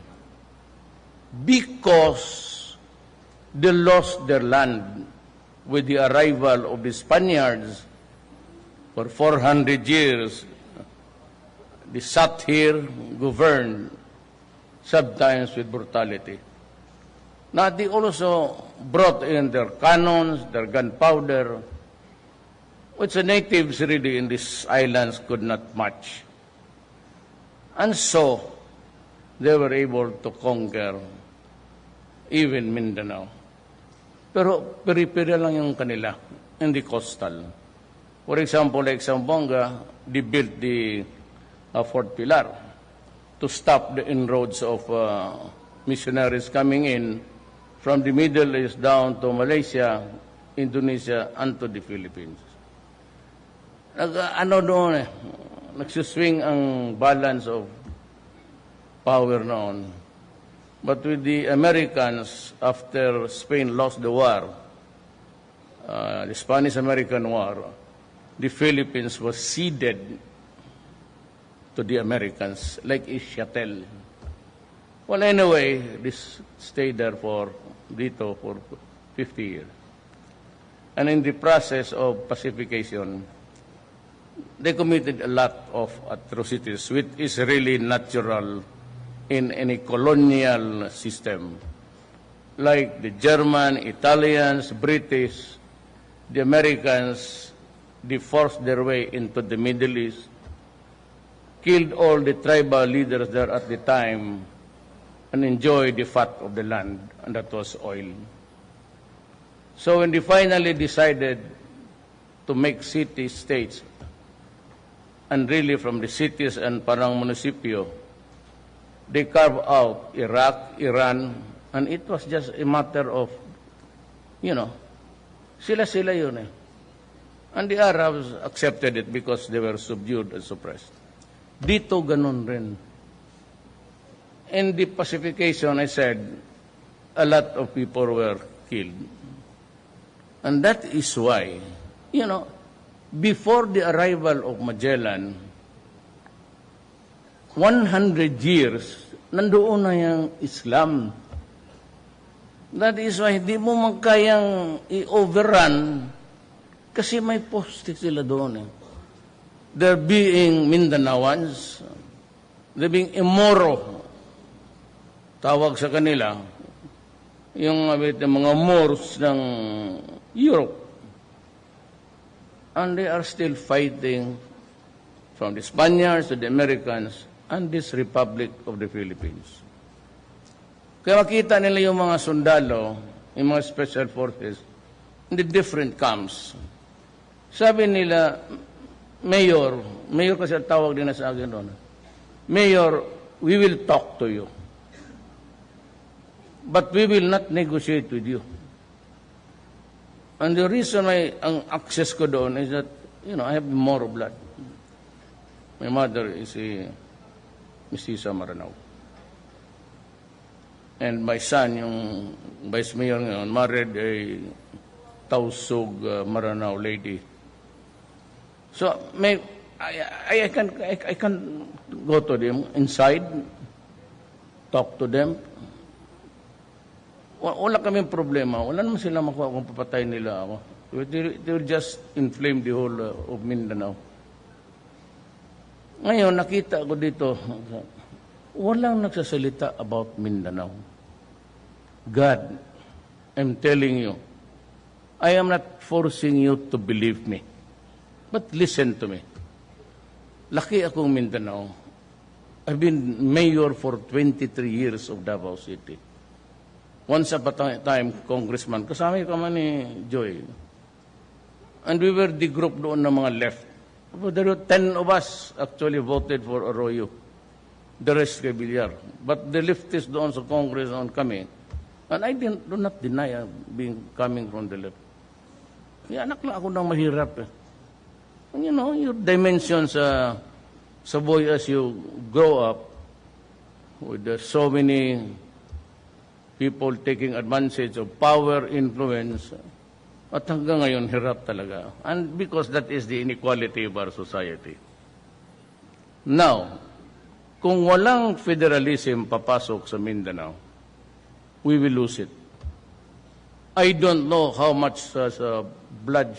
Because they lost their land with the arrival of the Spaniards for 400 years. They sat here, governed, sometimes with brutality. Now, they also brought in their cannons, their gunpowder, which the natives really in these islands could not match. And so, they were able to conquer even Mindanao. Pero peripheral lang yung kanila, hindi coastal. For example, like Zamboanga, they built the Fort Pilar to stop the inroads of missionaries coming in from the Middle East down to Malaysia, Indonesia, and to the Philippines. Nagsuswing ang balance of power noon. But with the Americans, after Spain lost the war, the Spanish-American War, the Philippines was ceded to the Americans, like a chattel. Well, anyway, this stayed there for 50 years. And in the process of pacification, they committed a lot of atrocities, which is really natural in any colonial system. Like the German, Italians, British, the Americans, they forced their way into the Middle East, killed all the tribal leaders there at the time, and enjoyed the fat of the land, and that was oil. So when they finally decided to make city-states, and really from the cities and parang munisipyo, they carved out Iraq, Iran, and it was just a matter of, sila-sila yun eh. And the Arabs accepted it because they were subdued and suppressed. Dito ganun rin. In the pacification, I said, a lot of people were killed. And that is why, before the arrival of Magellan, 100 years, nandoon na yung Islam. That is why hindi mo magkayang i-overrun kasi may poste sila doon. They're being Mindanaoans, they're being Imoro. Tawag sa kanila, yung mga Moors ng Europe. And they are still fighting from the Spaniards to the Americans and this Republic of the Philippines. Kaya makita nila yung mga sundalo, yung mga special forces, in the different camps. Sabi nila, Mayor kasi tawag din na sa akin doon, Mayor, we will talk to you. But we will not negotiate with you. And the reason why ang access ko doon is that, I have more blood. My mother is a Mestiza Maranao. And my son, yung vice mayor ngayon, married a Tausug Maranao lady. So, I can go to them inside, talk to them. Wala kaming problema. Wala naman sila makuha kung papatay nila ako. They will just inflame the whole of Mindanao. Ngayon, nakita ko dito, walang nagsasalita about Mindanao. God, I'm telling you, I am not forcing you to believe me. But listen to me. Laki akong Mindanao. I've been mayor for 23 years of Davao City. Once upon a time, congressman. Kasama kami ni Joy. And we were the group doon ng mga left. There were 10 of us actually voted for Arroyo. The rest kay Villar. But the leftists doon sa Congress doon kami. And I do not deny coming from the left. Kaya anak lang ako ng mahirap. And your dimensions sa boy as you grow up with so many people taking advantage of power, influence, at hanggang ngayon, hirap talaga. And because that is the inequality of our society. Now, kung walang federalism papasok sa Mindanao, we will lose it. I don't know how much blood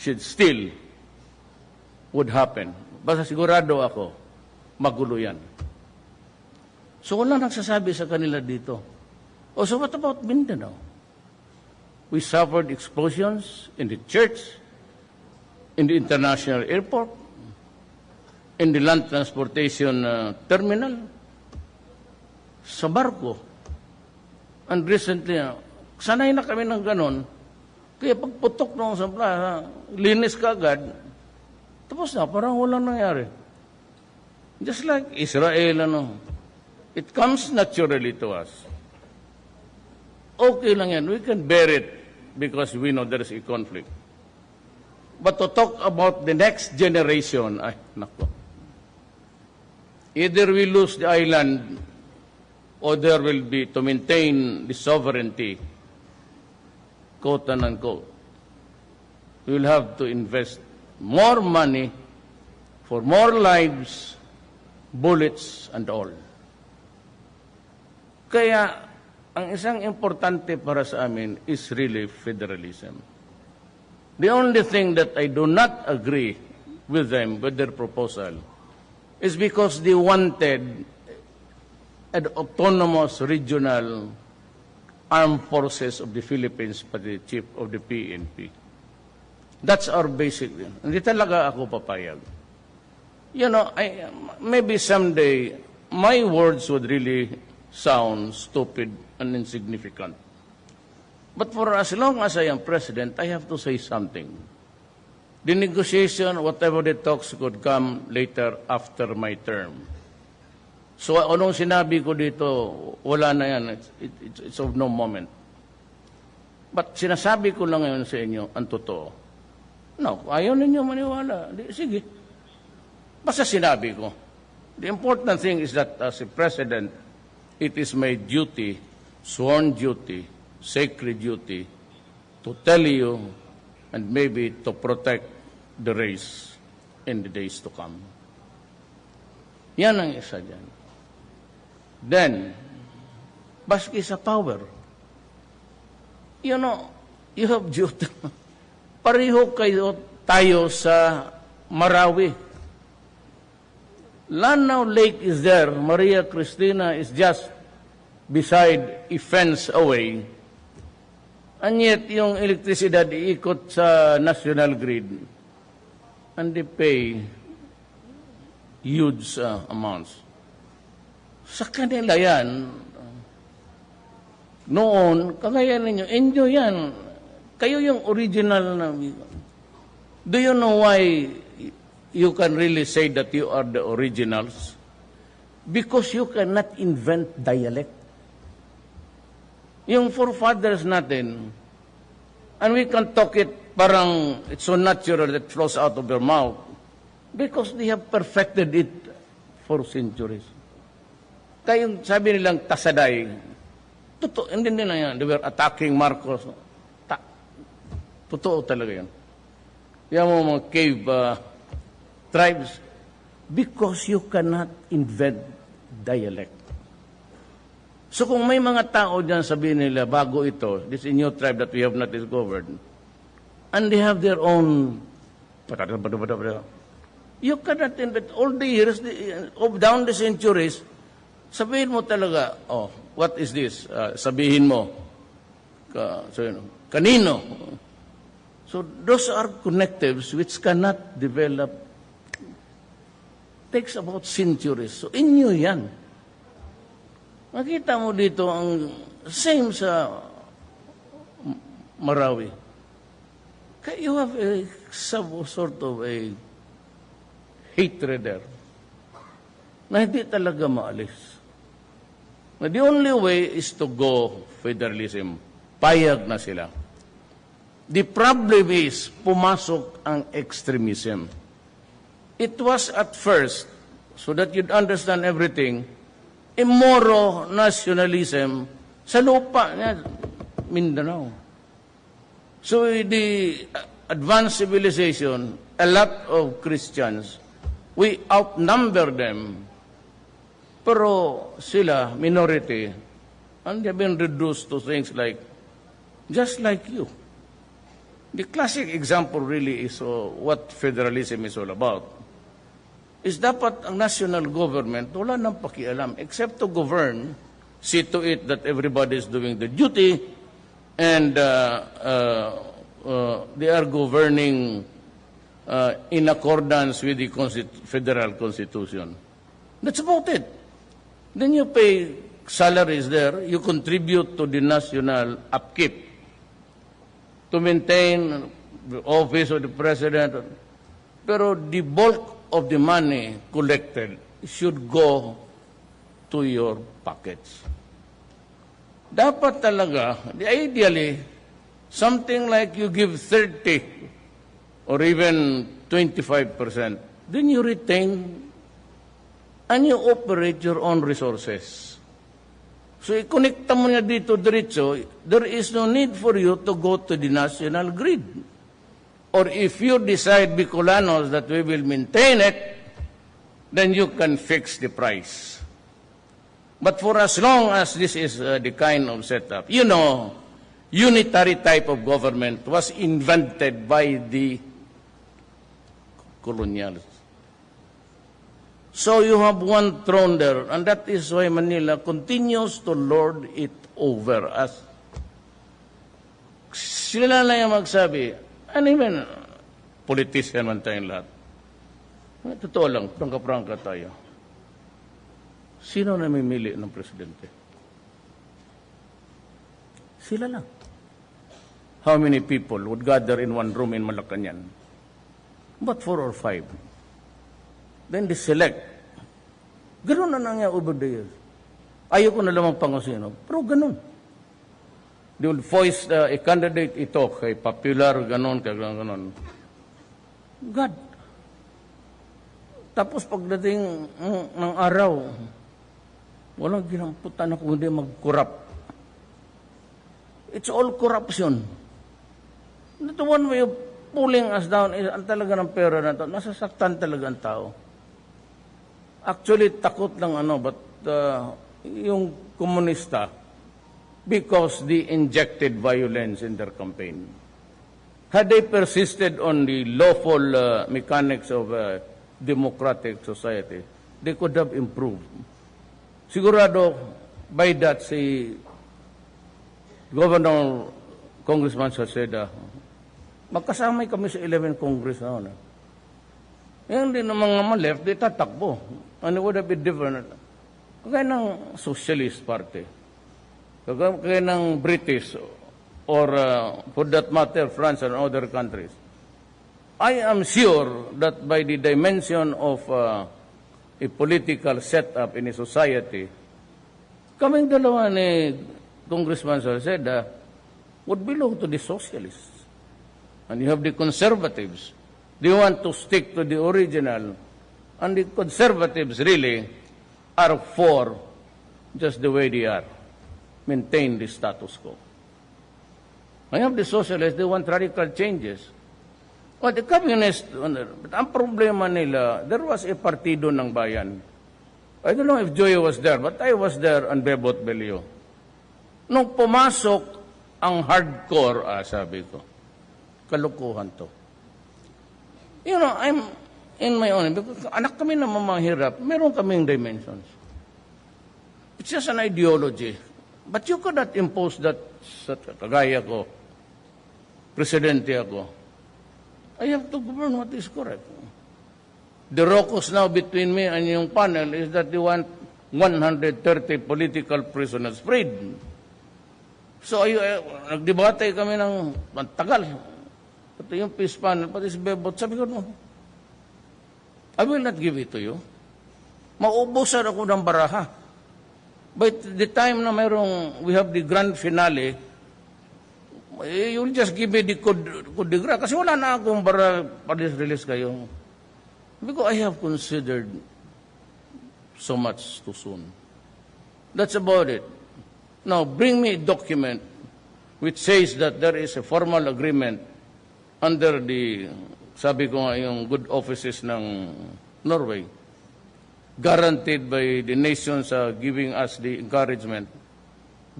should still would happen. Basta sigurado ako, magulo yan. So walang nagsasabi sa kanila dito. Oh, so what about Mindanao? We suffered explosions in the church, in the international airport, in the land transportation terminal, sa barko. And recently, sanay na kami ng ganon, kaya pagputok nung sa plaza, linis ka agad, tapos na, parang walang nangyari. Just like Israel, it comes naturally to us. Okay lang yan, we can bear it because we know there is a conflict. But to talk about the next generation, ay, nako. Either we lose the island or there will be, to maintain the sovereignty, quote and unquote, we will have to invest more money for more lives, bullets, and all. Kaya, ang isang importante para sa amin is really federalism. The only thing that I do not agree with them, with their proposal, is because they wanted an autonomous regional armed forces of the Philippines by the chief of the PNP. That's our basic. Hindi talaga ako papayag. Maybe someday, my words would really sound stupid and insignificant. But for as long as I am president, I have to say something. The negotiation, whatever the talks could come later after my term. So anong sinabi ko dito, wala na yan. It's of no moment. But sinasabi ko lang ngayon sa inyo, ang totoo. No, ayaw ninyo maniwala. Sige. Basta sinabi ko. The important thing is that as a president, it is my duty, sworn duty, sacred duty, to tell you and maybe to protect the race in the days to come. Yan ang isa dyan. Then, baski sa power, you know, you have duty. Pareho kayo tayo sa Marawi. Lanao Lake is there. Maria Cristina is just beside a fence away. And yet, yung elektrisidad iikot sa national grid. And they pay huge amounts. Sa kanila yan, noon, kagaya ninyo, enjoy yan. Kayo yung original na... Do you know why you can really say that you are the originals? Because you cannot invent dialect. Yung forefathers natin, and we can talk it parang it's so natural that it flows out of their mouth because they have perfected it for centuries. Kayong sabi nilang tasaday, totoo, hindi nila yan. They were attacking Marcos. Totoo talaga yan. Yan mo mga cave tribes because you cannot invent dialect. So kung may mga tao dyan sabihin nila, bago ito, this is a new tribe that we have not discovered, and they have their own, you cannot invent all the years, down the centuries, sabihin mo talaga, oh, what is this? Sabihin mo, kanino? So those are connectives which cannot develop. Takes about centuries. So inyo yan. Makita mo dito ang same sa Marawi. You have some sort of a hatred there na hindi talaga maalis. The only way is to go federalism. Payag na sila. The problem is, pumasok ang extremism. It was at first, so that you'd understand everything, a Moro nationalism sa lupa niya, Mindanao. So the advanced civilization, a lot of Christians, we outnumber them, pero sila, minority, and they've been reduced to things like, just like you. The classic example really is what federalism is all about. Is dapat ang national government wala nang pakialam except to govern, see to it that everybody is doing the duty, and they are governing in accordance with the federal constitution. That's about it. Then you pay salaries there, you contribute to the national upkeep, to maintain the office of the president. Pero the bulk of the money collected should go to your pockets. Dapat talaga, ideally, something like you give 30 or even 25%, then you retain and you operate your own resources. So, i-connecta mo niya dito diretso, there is no need for you to go to the national grid. Or if you decide, Bicolanos, that we will maintain it, then you can fix the price. But for as long as this is the kind of setup, you know, unitary type of government was invented by the colonialists. So you have one throne there, and that is why Manila continues to lord it over us. Sila lang yung magsabi, and even politician man tayong lahat. Totoo lang, prangka-prangka tayo. Sino na mamimili ng presidente? Sila lang. How many people would gather in one room in Malacanang? About 4 or 5. Then they select. Ganun na nangyari over the years. Ayoko na lamang pangasino, pero ganun. They would voice a candidate, ito, kay popular, ganun, kay ganun. God. Tapos pagdating ng araw, walang ginamputan ako hindi mag-corrupt. It's all corruption. The one way of pulling us down is ang talaga ng pera na ito. Nasasaktan talaga ang tao. Actually, takot lang but yung komunista, because they injected violence in their campaign. Had they persisted on the lawful mechanics of democratic society, they could have improved. Sigurado, by that, si Governor Congressman Salceda, magkasamay kami sa 11 Congress na. Yan din ng mga left, di tatakbo. And it would have been different. Kagaya ng Socialist Party, kagaya ng British, or for that matter, France and other countries. I am sure that by the dimension of a political setup in a society, kaming dalawa ni Congressman Salceda would belong to the socialists. And you have the conservatives. They want to stick to the original. And the conservatives really are for just the way they are. Maintain the status quo. I have the socialists, they want radical changes. Well, the communists, ang problema nila, there was a partido ng bayan. I don't know if Joey was there, but I was there on Bebot Belio. Nung pumasok ang hardcore, sabi ko, kalukuhan to. You know, I'm in my own, because anak kami na mamahirap, meron kaming dimensions. It's just an ideology. But you could not impose that sa kagaya ko, presidente ako. I have to govern what is correct. The raucous now between me and yung panel is that they want 130 political prisoners freed. So, nagdebate kami ng tagal. Pati yung peace panel, pati si Bebot, sabi ko, no, I will not give it to you. Maubusan ako ng baraha. By the time na we have the grand finale, you'll just give me the coup de grace. Kasi wala na akong bara pa-release kayo. Because I have considered so much too soon. That's about it. Now, bring me a document which says that there is a formal agreement under the, sabi ko nga, yung good offices ng Norway, guaranteed by the nations giving us the encouragement.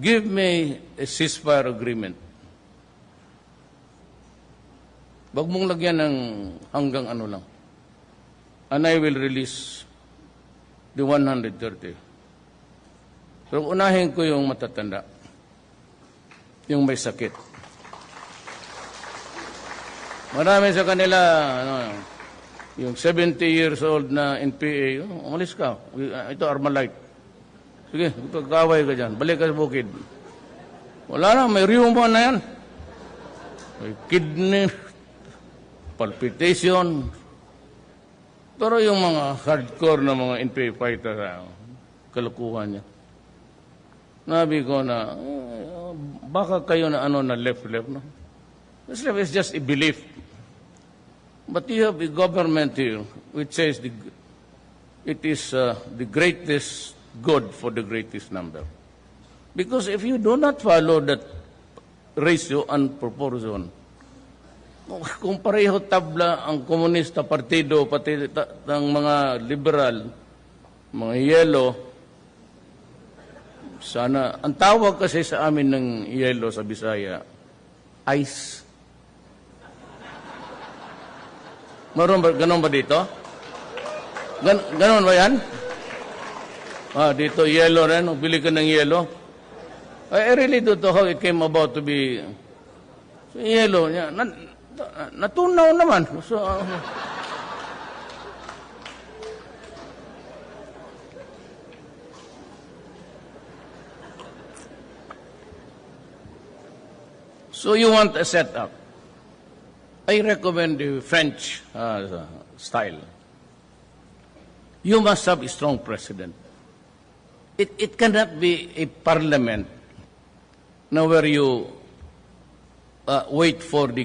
Give me a ceasefire agreement. Wag mong lagyan ng hanggang ano lang. And I will release the 130. Pero unahin ko yung matatanda. Yung may sakit. Marami sa kanila, yung 70 years old na NPA, umalis ka. Ito, Armalite. Sige, pagkaway ka dyan. Balik ka sa bukid. Wala na, may rheuma na yan. May kidney, palpitation. Pero yung mga hardcore na mga NPA fighters, kalukuhan niya. Nabi ko na, baka kayo na na left, no? This left is just a belief. But you have a government here which says it is the greatest good for the greatest number. Because if you do not follow that ratio and proportion, kung pareho tabla ang komunista partido, pati ng mga liberal, mga yelo, sana, ang tawag kasi sa amin ng yelo sa Bisaya, ice. Ganon ba dito? Ganon ba yan? Dito, yelo rin. Bili ka ng yelo. I really don't know how it came about to be yelo. Natunaw naman. So, so you want a setup. I recommend the French style. You must have a strong president. It cannot be a parliament now where you wait for the